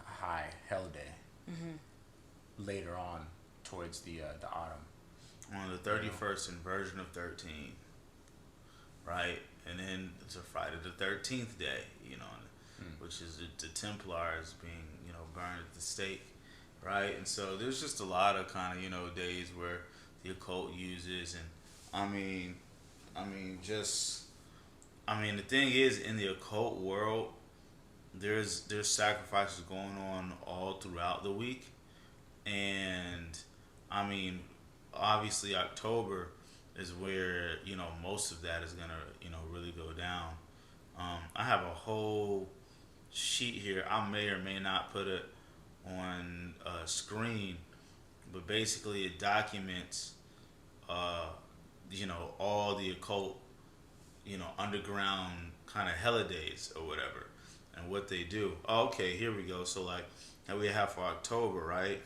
Speaker 4: high hell day later on towards the autumn. On
Speaker 2: the 31st inversion of 13, right? And then it's a Friday the 13th day, you know, which is the Templars being, you know, burned at the stake, right? And so there's just a lot of kind of, you know, days where the occult uses, and the thing is, in the occult world, there's sacrifices going on all throughout the week, and I mean, obviously October is where, you know, most of that is gonna, you know, really go down. I have a whole sheet here. I may or may not put it on screen, but basically it documents all the occult, underground kind of holidays or whatever, and what they do. Oh, okay, here we go. So like, now we have for October, right?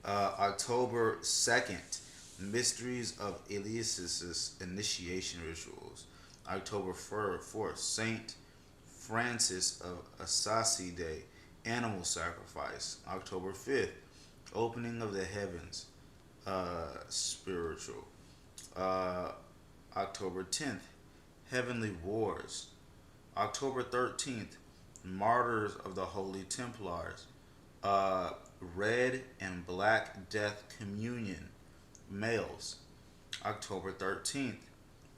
Speaker 2: October 2nd, Mysteries of Elias's Initiation Rituals. October 4th, Saint Francis of Assisi Day, Animal Sacrifice. October 5th, Opening of the Heavens, spiritual. October 10th, Heavenly Wars. October 13th, Martyrs of the Holy Templars. Red and Black Death Communion, males. October 13th,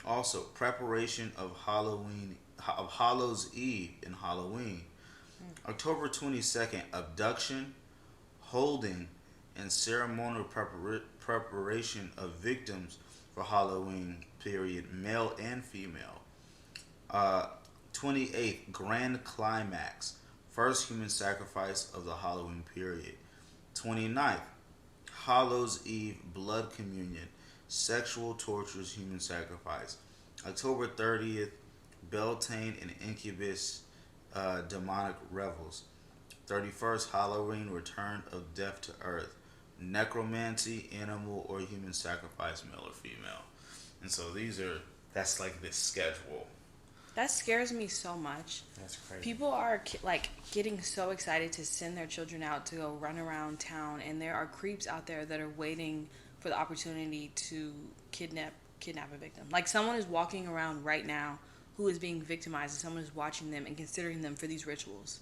Speaker 2: also preparation of Halloween, of Hallows Eve and Halloween. October 22nd, abduction, holding, and ceremonial preparation of victims for Halloween period, male and female. 28th, grand climax, first human sacrifice of the Halloween period. 29th, Hallows Eve, blood communion, sexual tortures, human sacrifice. October 30th, Beltane and Incubus, demonic revels. 31st, Halloween, return of death to earth, necromancy, animal or human sacrifice, male or female. And so that's like this schedule.
Speaker 3: That scares me so much.
Speaker 4: That's crazy.
Speaker 3: People are like getting so excited to send their children out to go run around town, and there are creeps out there that are waiting for the opportunity to kidnap a victim. Like, someone is walking around right now who is being victimized, and someone is watching them and considering them for these rituals.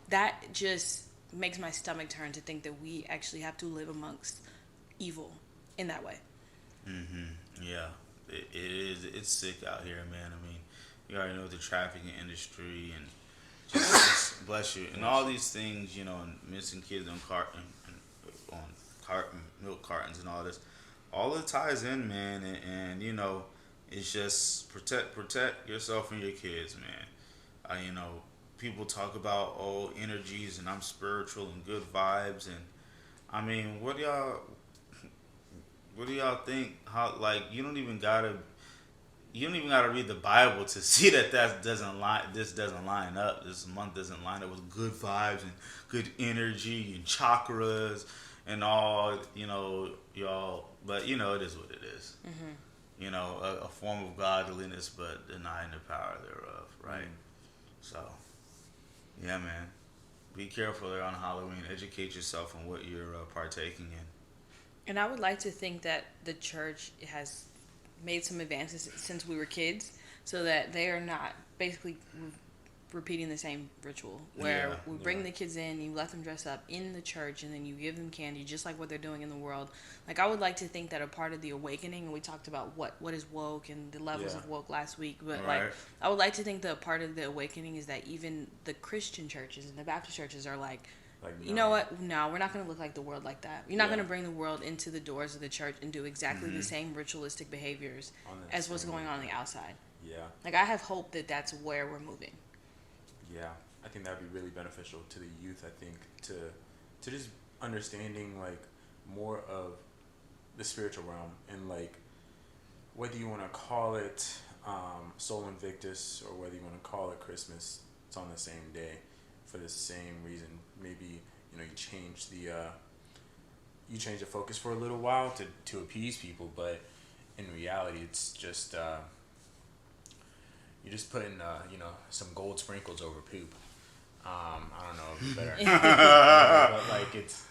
Speaker 3: That just makes my stomach turn to think that we actually have to live amongst evil in that way.
Speaker 2: Yeah, it is. It's sick out here, man. I mean, you already know the trafficking industry and just bless you, and all these things, and missing kids on milk cartons and all this. All it ties in, man, and it's just protect yourself and your kids, man. People talk about energies and I'm spiritual and good vibes, and I mean, what do y'all think? How, like, you don't even gotta read the Bible to see that this doesn't line up. This month doesn't line up with good vibes and good energy and chakras and all, y'all. But it is what it is. A form of godliness, but denying the power thereof, right? So, yeah, man. Be careful there on Halloween. Educate yourself on what you're partaking in.
Speaker 3: And I would like to think that the church has made some advances since we were kids, so that they are not basically repeating the same ritual where we bring the kids in, you let them dress up in the church, and then you give them candy, just like what they're doing in the world. Like, I would like to think that a part of the awakening, and we talked about what is woke and the levels of woke last week, but I would like to think that a part of the awakening is that even the Christian churches and the Baptist churches are like, you know what? No, we're not going to look like the world like that. You're not going to bring the world into the doors of the church and do exactly the same ritualistic behaviors as what's going on the outside.
Speaker 4: Yeah.
Speaker 3: Like, I have hope that that's where we're moving.
Speaker 4: Yeah, I think that'd be really beneficial to the youth. I think to just understanding like more of the spiritual realm, and like whether you want to call it Sol Invictus or whether you want to call it Christmas, it's on the same day for the same reason. Maybe you change the focus for a little while to appease people, but in reality, it's just you're just putting some gold sprinkles over poop. I don't know if it's better, but like it's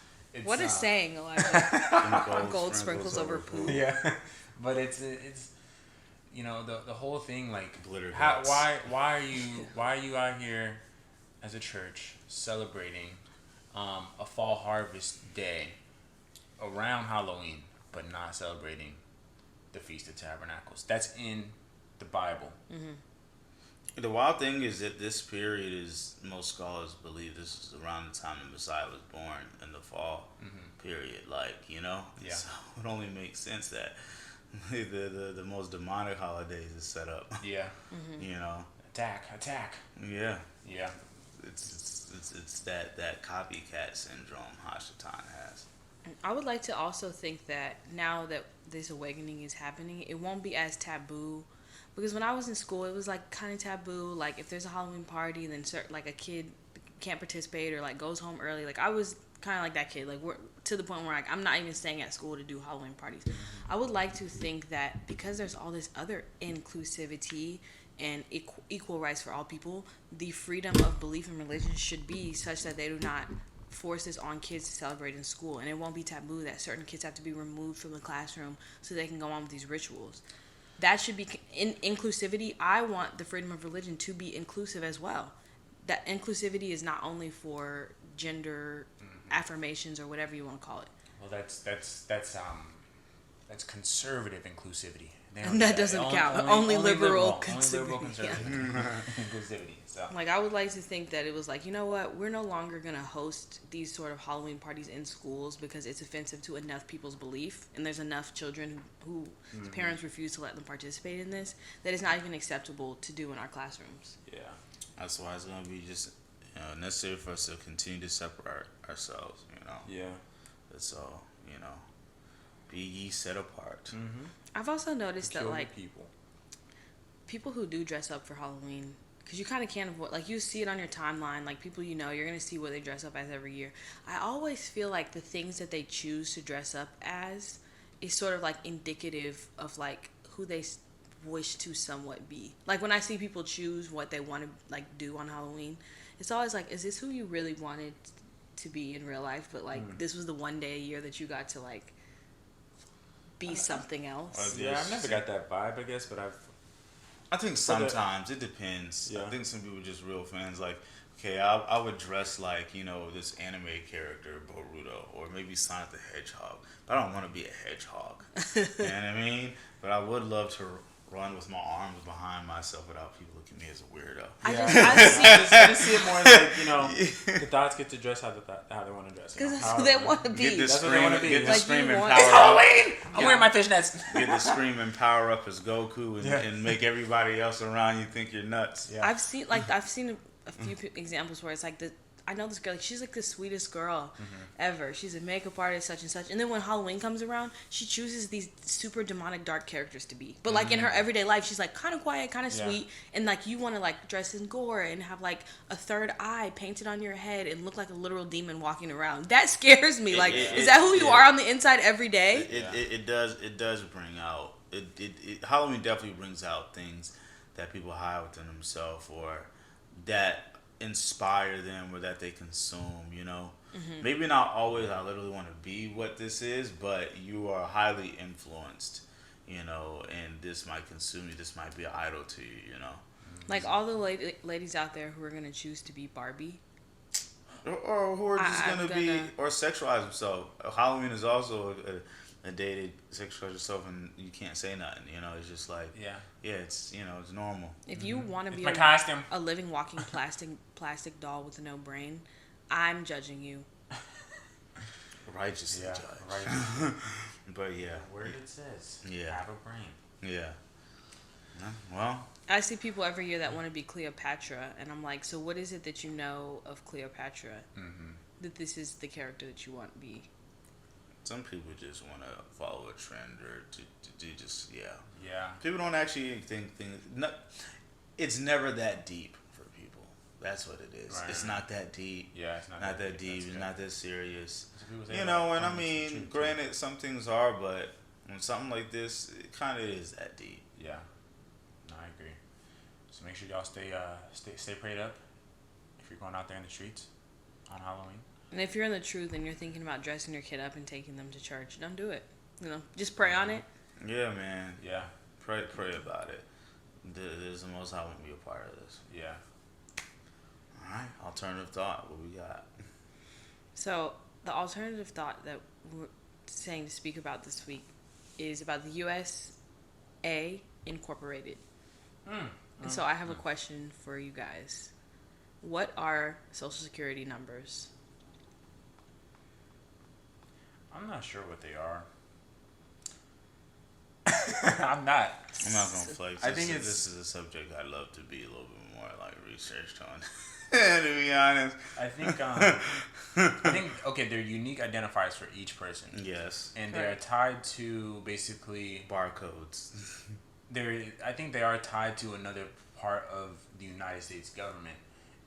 Speaker 3: what is saying, Elijah? Gold sprinkles over poop.
Speaker 4: Yeah, but it's the whole thing, like
Speaker 2: glitter.
Speaker 4: Why are you out here as a church celebrating a fall harvest day around Halloween, but not celebrating the Feast of Tabernacles? That's in the Bible.
Speaker 2: The wild thing is that this period is, most scholars believe this is around the time the Messiah was born, in the fall period. Like,
Speaker 4: Yeah.
Speaker 2: So it only makes sense that the most demonic holidays is set up.
Speaker 4: Yeah. Attack.
Speaker 2: Yeah.
Speaker 4: Yeah.
Speaker 2: It's that copycat syndrome Hashatan has.
Speaker 3: I would like to also think that now that this awakening is happening, it won't be as taboo. Because when I was in school, it was like kind of taboo. Like if there's a Halloween party, then like a kid can't participate or like goes home early. Like I was kind of like that kid. Like we're to the point where like I'm not even staying at school to do Halloween parties. I would like to think that because there's all this other inclusivity and equal rights for all people, the freedom of belief in religion should be such that they do not force this on kids to celebrate in school, and it won't be taboo that certain kids have to be removed from the classroom so they can go on with these rituals. That should be in inclusivity. I want the freedom of religion to be inclusive as well. That inclusivity is not only for gender affirmations or whatever you want to call it.
Speaker 4: Well, that's conservative inclusivity.
Speaker 3: And that doesn't count. Only liberal conservative.
Speaker 4: Only liberal conservative inclusivity. So.
Speaker 3: Like, I would like to think that it was like, you know what? We're no longer going to host these sort of Halloween parties in schools because it's offensive to enough people's belief. And there's enough children who parents refuse to let them participate in this that it's not even acceptable to do in our classrooms.
Speaker 2: Yeah. That's why it's going to be just necessary for us to continue to separate ourselves,
Speaker 4: Yeah.
Speaker 2: That's all, Be ye set apart.
Speaker 4: Mm-hmm.
Speaker 3: I've also noticed that, like,
Speaker 4: people
Speaker 3: who do dress up for Halloween, because you kind of can't avoid, like, you see it on your timeline, like, people you're going to see what they dress up as every year. I always feel like the things that they choose to dress up as is sort of, like, indicative of, like, who they wish to somewhat be. Like, when I see people choose what they want to, like, do on Halloween, it's always like, is this who you really wanted to be in real life? But, like, this was the one day a year that you got to, like, be something else.
Speaker 4: Yeah, I've never got that vibe, I guess, but
Speaker 2: I think sometimes it depends. Yeah. I think some people are just real fans. Like, okay, I would dress like, this anime character, Boruto, or maybe Sonic the Hedgehog. But I don't want to be a hedgehog. You know what I mean? But I would love to run with my arms behind myself without people looking at me as a weirdo.
Speaker 4: I just see it more as like, the thoughts get to dress how they want to dress.
Speaker 3: Because that's who they want to be.
Speaker 2: That's what they want to be. Get the
Speaker 3: like
Speaker 2: screaming power
Speaker 4: It's Halloween! I'm wearing my fishnets.
Speaker 2: Get the screaming power up as Goku and make everybody else around you think you're nuts.
Speaker 3: Yeah. I've seen a few examples where it's like I know this girl, like, she's like the sweetest girl ever. She's a makeup artist, such and such. And then when Halloween comes around, she chooses these super demonic dark characters to be. But like in her everyday life, she's like kind of quiet, kind of sweet. And like you want to like dress in gore and have like a third eye painted on your head and look like a literal demon walking around. That scares me. Is that who you are on the inside every day?
Speaker 2: It does bring out, Halloween definitely brings out things that people hide within themselves or that inspire them or that they consume, Maybe not always I literally want to be what this is, but you are highly influenced, and this might consume you, this might be an idol to you,
Speaker 3: Like all the ladies out there who are going to choose to be Barbie.
Speaker 2: Or who are just going to be, or sexualize themselves. Halloween is also a day to sexualize yourself and you can't say nothing, it's just like, it's, it's normal.
Speaker 3: If you want to be a living, walking plastic doll with no brain, I'm judging you.
Speaker 2: Righteously judged. Right. But
Speaker 4: word it says,
Speaker 2: have
Speaker 4: a brain.
Speaker 2: Yeah. Well,
Speaker 3: I see people every year that want to be Cleopatra, and I'm like, so what is it that you know of Cleopatra that this is the character that you want to be?
Speaker 2: Some people just want to follow a trend or to just,
Speaker 4: Yeah.
Speaker 2: People don't actually think things. It's never that deep for people. That's what it is. Right. It's not that deep.
Speaker 4: Yeah, it's not
Speaker 2: that deep. It's not that serious.
Speaker 4: And
Speaker 2: I mean, granted, some things are, but when something like this, it kind of is that deep.
Speaker 4: Yeah. No, I agree. So make sure y'all stay prayed up if you're going out there in the streets on Halloween.
Speaker 3: And if you're in the truth and you're thinking about dressing your kid up and taking them to church, don't do it. Just pray on it.
Speaker 2: Yeah, man.
Speaker 4: Yeah.
Speaker 2: Pray about it. There's the Most High want to be a part of this.
Speaker 4: Yeah.
Speaker 2: All right. Alternative thought. What we got?
Speaker 3: So the alternative thought that we're saying to speak about this week is about the USA Incorporated. And so I have a question for you guys. What are Social Security numbers?
Speaker 4: I'm not sure what they are. I'm not
Speaker 2: going to flex.
Speaker 4: I think
Speaker 2: this is a subject I'd love to be a little bit more like researched on. to be honest.
Speaker 4: I think okay, they're unique identifiers for each person.
Speaker 2: Yes.
Speaker 4: And they're tied to basically
Speaker 2: Barcodes.
Speaker 4: I think they are tied to another part of the United States government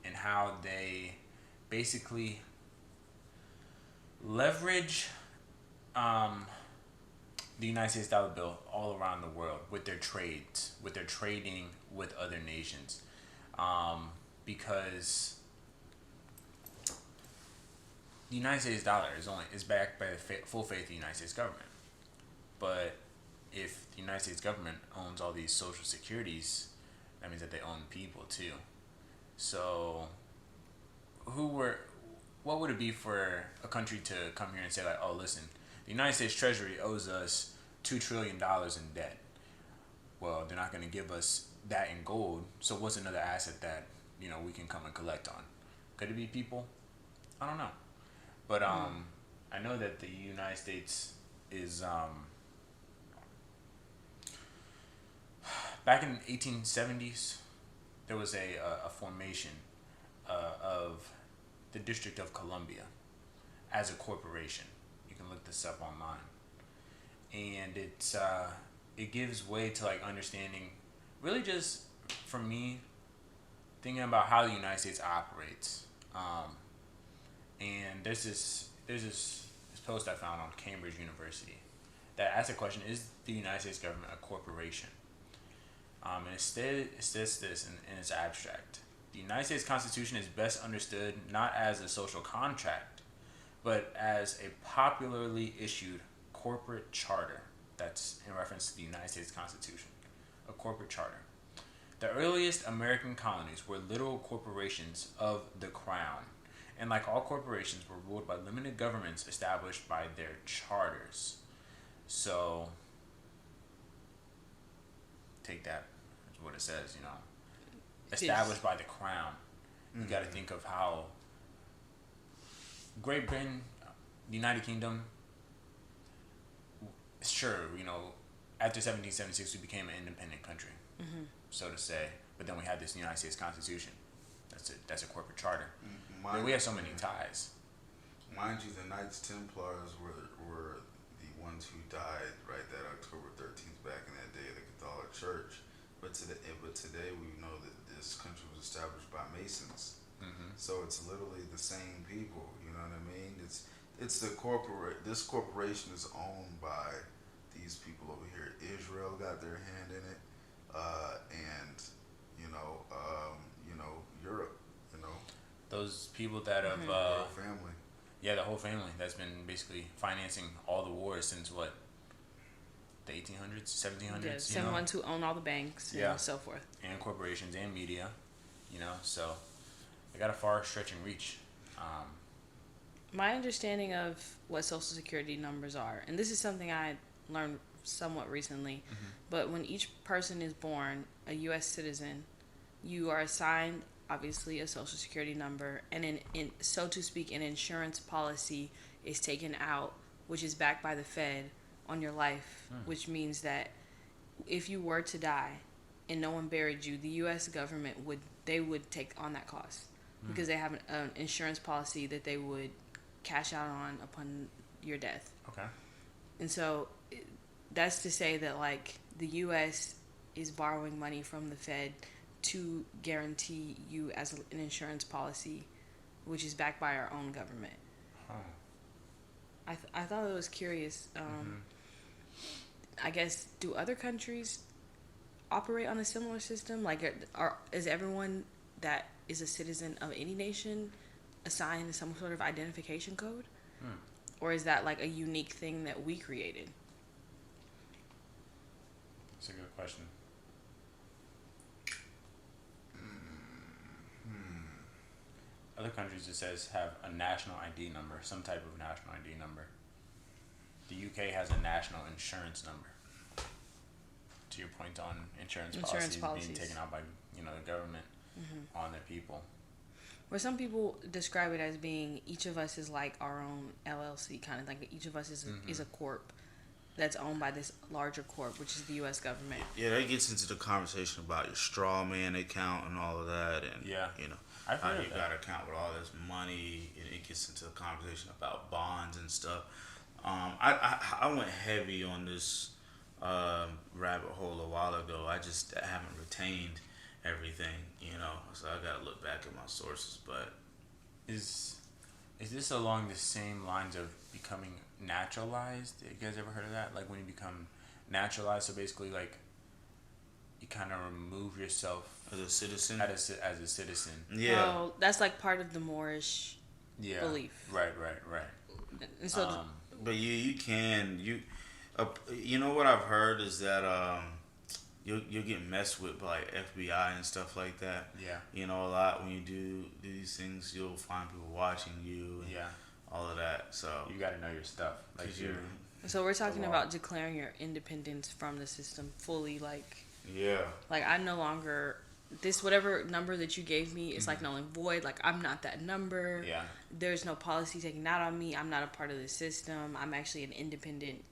Speaker 4: and how they basically leverage the United States dollar bill all around the world with their trades, with their trading with other nations, because the United States dollar is backed by the full faith of the United States government. But if the United States government owns all these social securities, that means that they own people too. So, what would it be for a country to come here and say like, oh, listen, the United States Treasury owes us $2 trillion in debt. Well, they're not going to give us that in gold. So what's another asset that, we can come and collect on? Could it be people? I don't know. But I know that the United States is back in the 1870s, there was a formation of the District of Columbia as a corporation. You can look this up online, and it gives way to like understanding, really just for me, thinking about how the United States operates. And there's this post I found on Cambridge University that asks the question: is the United States government a corporation? And instead, it says this in its abstract. The United States Constitution is best understood not as a social contract, but as a popularly issued corporate charter. That's in reference to the United States Constitution. A corporate charter. The earliest American colonies were literal corporations of the crown, and like all corporations were ruled by limited governments established by their charters. So, take that as what it says, established by the crown. You got to think of how Great Britain, the United Kingdom, sure, after 1776 we became an independent country, so to say. But then we had this United States Constitution. That's a corporate charter. But we have so many ties.
Speaker 2: Mind you, the Knights Templars were the ones who died right that October 13th back in that day of the Catholic Church. But today we know that this country was established by Masons. So it's literally the same people. You know what I mean? It's the corporate. This corporation is owned by these people over here. Israel got their hand in it, and Europe.
Speaker 4: Those people that have
Speaker 2: the whole family.
Speaker 4: Yeah, the whole family that's been basically financing all the wars since what? The 1800s, 1700s.
Speaker 3: Yeah, same ones who own all the banks and so forth.
Speaker 4: And corporations and media, so they got a far-stretching reach.
Speaker 3: My understanding of what Social Security numbers are, and this is something I learned somewhat recently, but when each person is born a U.S. citizen, you are assigned, obviously, a Social Security number, and in so to speak, an insurance policy is taken out, which is backed by the Fed on your life, which means that if you were to die and no one buried you, the U.S. government would take on that cost because they have an insurance policy that they would cash out on upon your death.
Speaker 4: Okay.
Speaker 3: And so that's to say that like the U.S. is borrowing money from the Fed to guarantee you as an insurance policy, which is backed by our own government. I thought it was curious. I guess, do other countries operate on a similar system? Like, is everyone that is a citizen of any nation assigned some sort of identification code? Or is that like a unique thing that we created?
Speaker 4: That's a good question. Other countries, it says, have a national ID number, some type of national ID number. The UK has a national insurance number. To your point on insurance policies being taken out by the government on their people.
Speaker 3: Where some people describe it as being each of us is like our own LLC, kind of like each of us is a corp, that's owned by this larger corp, which is the U.S. government.
Speaker 2: Yeah, that gets into the conversation about your straw man account and all of that, and you know how you got to account with all this money. And it gets into the conversation about bonds and stuff. I went heavy on this rabbit hole a while ago. I just haven't retained everything, you know. So I got to look back at my sources. But
Speaker 4: is this along the same lines of becoming naturalized? You guys ever heard of that? Like when you become naturalized, so basically like you kind of remove yourself
Speaker 2: as a citizen.
Speaker 4: As a citizen.
Speaker 2: Yeah.
Speaker 3: Oh, that's like part of the Moorish belief.
Speaker 4: Right.
Speaker 3: And so,
Speaker 2: but you know what I've heard is that you'll get messed with by FBI and stuff like that.
Speaker 4: Yeah.
Speaker 2: You know, a lot when you do these things, you'll find people watching you. And all of that. So
Speaker 4: you got to know your stuff. Like
Speaker 3: so we're talking about declaring your independence from the system fully. Like I'm no longer this whatever number that you gave me is like null and void. Like I'm not that number.
Speaker 4: Yeah.
Speaker 3: There's no policy taking that on me. I'm not a part of the system. I'm actually an independent,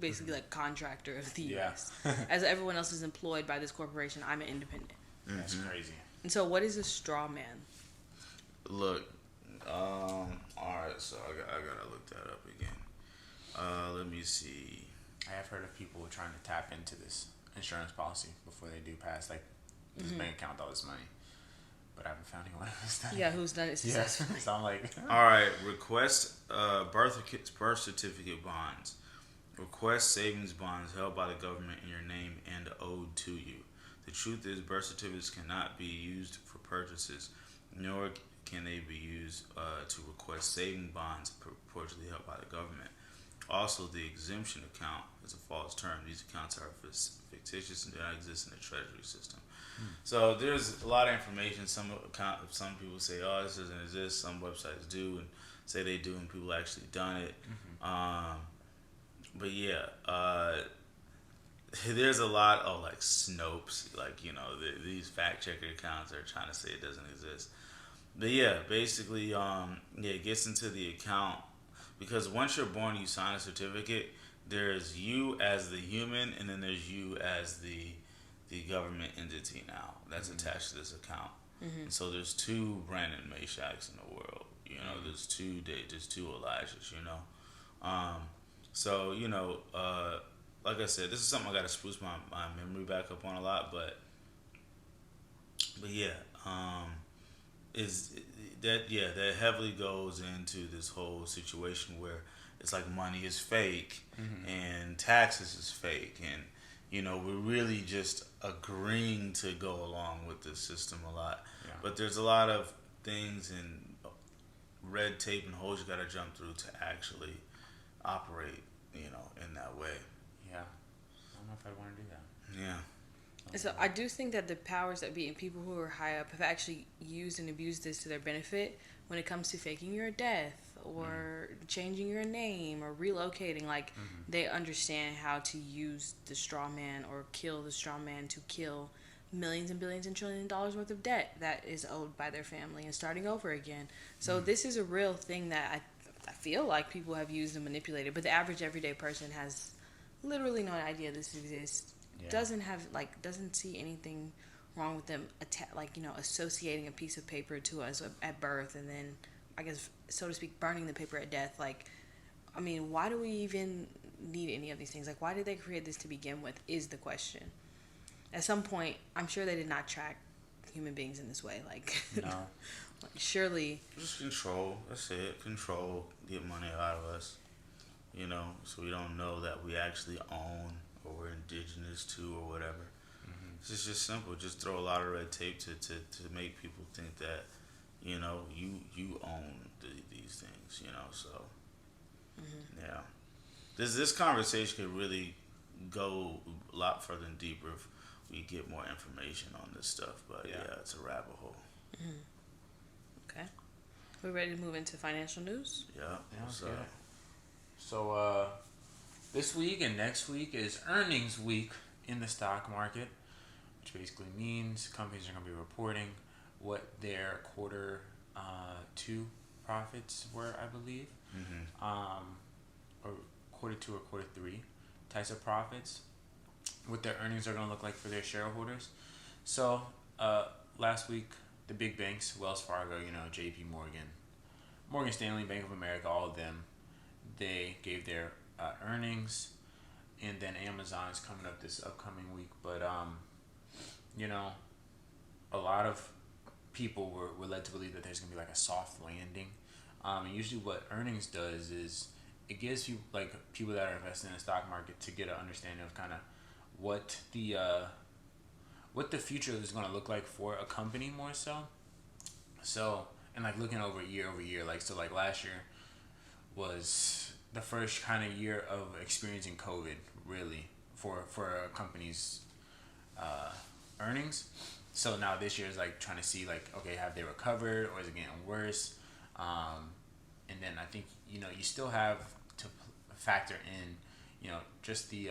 Speaker 3: basically like contractor of the U.S. As everyone else is employed by this corporation, I'm an independent.
Speaker 4: That's crazy.
Speaker 3: And so, what is a straw man?
Speaker 2: Look, all right. So I gotta look that up again. Let me see.
Speaker 4: I have heard of people trying to tap into this insurance policy before they do pass like this bank account with all this money, but I haven't found anyone who's done it.
Speaker 3: Yeah, who's done it successfully?
Speaker 4: So I'm like,
Speaker 2: all right. Request birth certificate bonds. Request savings bonds held by the government in your name and owed to you. The truth is, birth certificates cannot be used for purchases, nor can they be used to request saving bonds purportedly held by the government. Also, the exemption account is a false term. These accounts are fictitious and do not exist in the treasury system. So there's a lot of information. Some people say, "Oh, this doesn't exist." Some websites do and say they do, and people actually done it. But yeah, there's a lot of like Snopes, like you know these fact checker accounts are trying to say it doesn't exist. But yeah, basically, it gets into the account because once you're born, you sign a certificate. There's you as the human, and then there's you as the government entity now that's attached to this account. And so there's two Brandon Meshachs in the world. You know, there's two Elijahs. You know, so you know, like I said, this is something I got to spruce my memory back up on a lot. But yeah, that heavily goes into this whole situation where it's like money is fake and taxes is fake, and you know we're really just agreeing to go along with this system a lot. But there's a lot of things and red tape and holes you got to jump through to actually operate, you know, in that way.
Speaker 4: Yeah, I don't know if I want to do that.
Speaker 2: Yeah.
Speaker 3: So I do think that the powers that be and people who are high up have actually used and abused this to their benefit when it comes to faking your death or changing your name or relocating. Like they understand how to use the straw man or kill the straw man to kill millions and billions and trillions of dollars worth of debt that is owed by their family and starting over again. So this is a real thing that I feel like people have used and manipulated, but the average everyday person has literally no idea this exists. Doesn't see anything wrong with them associating a piece of paper to us at birth and then I guess so to speak burning the paper at death. Like, I mean, why do we even need any of these things? Like, why did they create this to begin with is the question. At some point, I'm sure they did not track human beings in this way. Like,
Speaker 4: no.
Speaker 3: Like, surely.
Speaker 2: Just control. That's it. Control. Get money out of us. You know, so we don't know that we actually own or we're indigenous to or whatever. It's just simple. Just throw a lot of red tape to make people think that, you know, you own these things, you know. So, yeah. This conversation could really go a lot further and deeper if we get more information on this stuff. But yeah it's a rabbit hole.
Speaker 3: Okay. We ready to move into financial news?
Speaker 2: Yeah.
Speaker 4: So this week and next week is earnings week in the stock market, which basically means companies are going to be reporting what their quarter 2 profits were, I believe, or quarter 2 or quarter 3. types of profits, what their earnings are going to look like for their shareholders. So last week, the big banks, Wells Fargo, J.P. Morgan, Morgan Stanley, Bank of America, all of them, they gave their earnings, and then Amazon is coming up this upcoming week. But a lot of people were led to believe that there's gonna be like a soft landing. And usually, what earnings does is it gives you like people that are investing in the stock market to get an understanding of kind of what the future is going to look like for a company more so. So, and like looking over year, like, so like last year was the first kind of year of experiencing COVID really for a company's earnings. So now this year is like trying to see like, okay, have they recovered or is it getting worse? And then I think, you still have to factor in, just the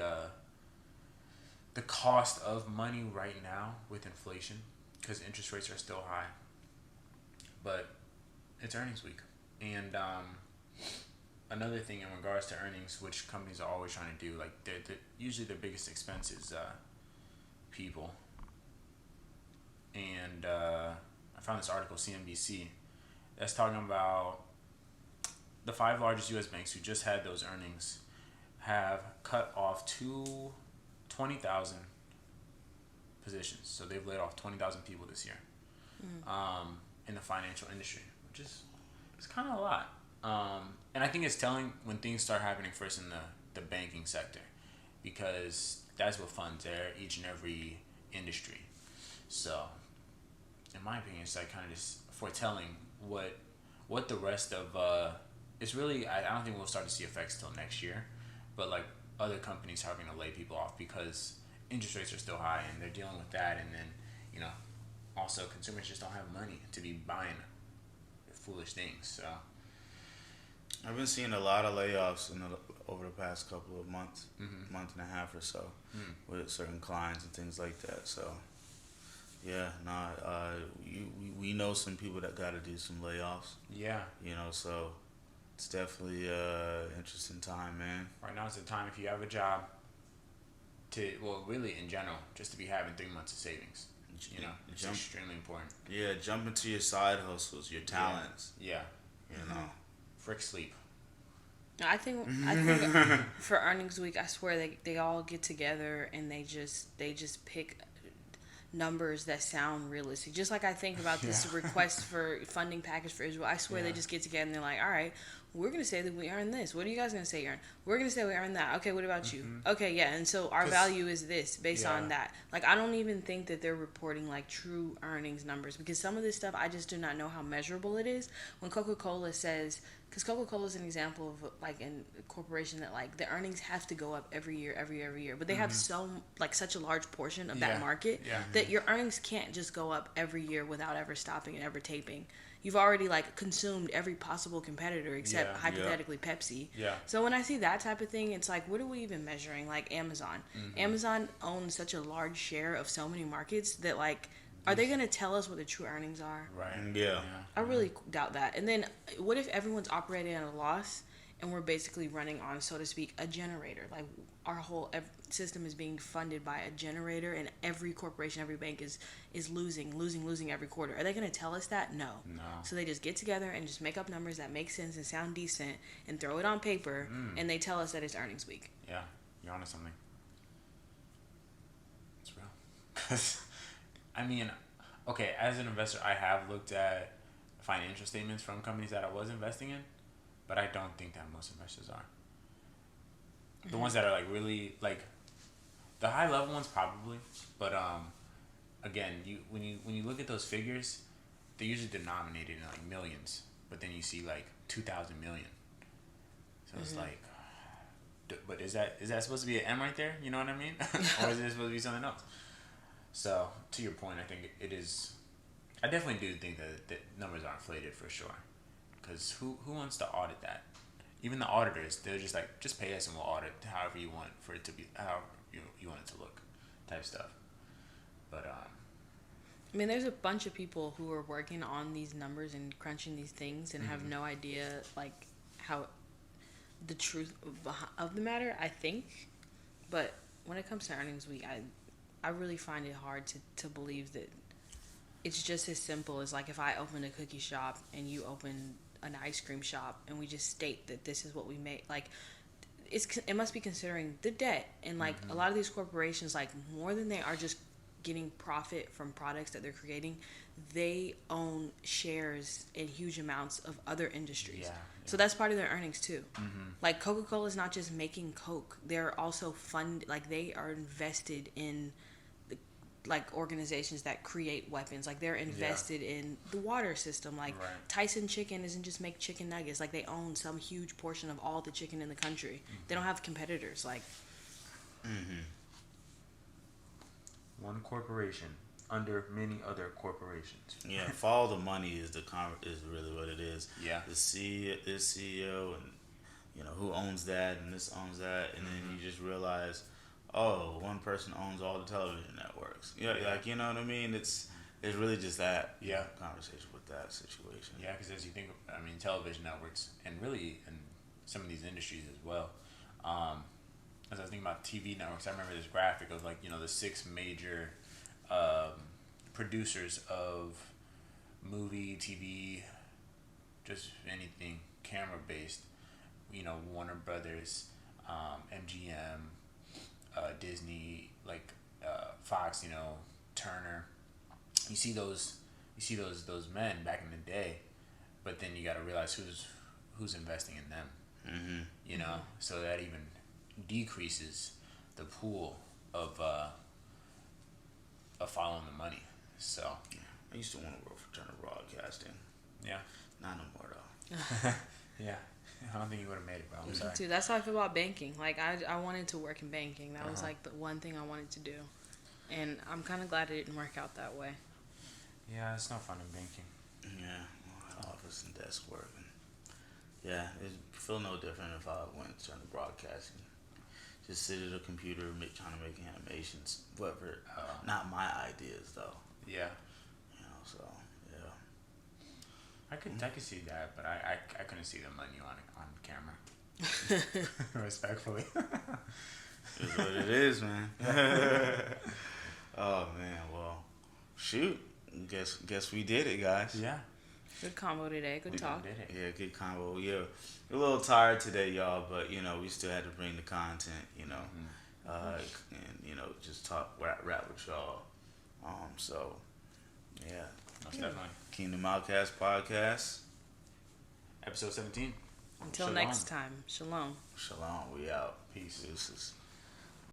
Speaker 4: cost of money right now with inflation, because interest rates are still high. But it's earnings week. And another thing in regards to earnings, which companies are always trying to do, like usually their biggest expense is people. And I found this article, CNBC, that's talking about the 5 largest U.S. banks who just had those earnings have cut off 20,000 positions. So they've laid off 20,000 people this year in the financial industry, which is kind of a lot. And I think it's telling when things start happening first in the banking sector, because that's what funds each and every industry. So, in my opinion, it's like kind of just foretelling what the rest of it's really, I don't think we'll start to see effects till next year, but like other companies having to lay people off because interest rates are still high and they're dealing with that, and then also consumers just don't have money to be buying foolish things. So
Speaker 2: I've been seeing a lot of layoffs over the past couple of months, month and a half or so, with certain clients and things like that. So yeah, we know some people that got to do some layoffs.
Speaker 4: Yeah,
Speaker 2: so it's definitely interesting time, man.
Speaker 4: Right now it's the time, if you have a job, really in general, just to be having 3 months of savings. It's extremely important.
Speaker 2: Yeah, jump into your side hustles, your talents.
Speaker 4: Yeah. Frick sleep.
Speaker 3: I think for earnings week, I swear they all get together and they just pick numbers that sound realistic. Just like I think about this request for funding package for Israel, I swear they just get together and they're like, all right, we're going to say that we earn this. What are you guys going to say you earn? We're going to say we earn that. Okay, what about you? Okay, yeah, and so our value is this based on that. Like, I don't even think that they're reporting, like, true earnings numbers, because some of this stuff, I just do not know how measurable it is. When Coca-Cola says, because Coca-Cola is an example of, like, a corporation that, like, the earnings have to go up every year, but they have such a large portion of that market that your earnings can't just go up every year without ever stopping and ever taping. You've already, like, consumed every possible competitor except hypothetically Pepsi. Yeah. So when I see that type of thing, it's like, what are we even measuring? Like Amazon. Amazon owns such a large share of so many markets that, like, are they going to tell us what the true earnings are?
Speaker 4: Right.
Speaker 2: Yeah.
Speaker 3: I really doubt that. And then what if everyone's operating at a loss and we're basically running on, so to speak, a generator? Like, our whole system is being funded by a generator, and every corporation, every bank is losing every quarter. Are they going to tell us that? No. So they just get together and just make up numbers that make sense and sound decent and throw it on paper, and they tell us that it's earnings week.
Speaker 4: Yeah, you're onto something. It's real. I mean, okay, as an investor, I have looked at financial statements from companies that I was investing in, but I don't think that most investors are. The ones that are like really like the high level ones probably, but again, when you look at those figures, they're usually denominated in like millions, but then you see like 2,000 million. So it's like, but is that supposed to be an M right there? You know what I mean? Or is it supposed to be something else? So to your point, I think it is. I definitely do think that numbers are inflated for sure, because who wants to audit that? Even the auditors, they're just like, just pay us and we'll audit however you want for it to be, however you want it to look, type stuff. But
Speaker 3: I mean, there's a bunch of people who are working on these numbers and crunching these things and have no idea, like, how the truth of the matter, I think. But when it comes to earnings week, I really find it hard to believe that it's just as simple as like if I open a cookie shop and you open an ice cream shop and we just state that this is what we make. Like, it must be considering the debt. And like a lot of these corporations, like more than they are just getting profit from products that they're creating, they own shares in huge amounts of other industries. Yeah. So that's part of their earnings too. Like Coca-Cola is not just making Coke. They're also like they are invested in like organizations that create weapons. Like they're invested in the water system. Like Tyson Chicken isn't just make chicken nuggets. Like they own some huge portion of all the chicken in the country. They don't have competitors. Like
Speaker 4: one corporation under many other corporations.
Speaker 2: Yeah, follow the money is really what it is.
Speaker 4: Yeah,
Speaker 2: the CEO and you know who owns that and this owns that, and then you just realize, oh, one person owns all the television networks. Yeah, like you know what I mean. It's really just that conversation with that situation.
Speaker 4: Yeah, because as you think, I mean, television networks and really in some of these industries as well. As I was thinking about TV networks, I remember this graphic of like the 6 major producers of movie, TV, just anything camera based. Warner Brothers, MGM, Disney, like Fox. Turner. You see those men back in the day, but then you got to realize who's investing in them. So that even decreases the pool of following the money. So
Speaker 2: I used to want to work for Turner Broadcasting.
Speaker 4: Yeah,
Speaker 2: not no more though.
Speaker 4: Yeah, I don't think you would have made it, bro. I'm sorry.
Speaker 3: Too. That's how I feel about banking. Like I wanted to work in banking. That was like the one thing I wanted to do, and I'm kind of glad it didn't work out that way.
Speaker 4: Yeah, it's no fun in banking.
Speaker 2: Yeah, office and desk work. Yeah, it feel no different if I went to Turner Broadcasting. Just sit at a computer trying to make animations. Whatever. Not my ideas though.
Speaker 4: Yeah.
Speaker 2: So yeah.
Speaker 4: I could see that, but I couldn't see the menu on camera. Respectfully.
Speaker 2: It's what it is, man. Oh man, well, shoot. Guess we did it, guys.
Speaker 4: Yeah.
Speaker 3: Good combo today. Good talk.
Speaker 4: Did it.
Speaker 2: Yeah, good combo. Yeah, we're a little tired today, y'all, but we still had to bring the content, and just talk, rap with y'all. So yeah,
Speaker 4: most definitely.
Speaker 2: Kingdom OutKasts Podcast,
Speaker 4: episode 17.
Speaker 3: Until next time, shalom.
Speaker 2: Shalom. We out.
Speaker 4: Peace.
Speaker 2: Deuces.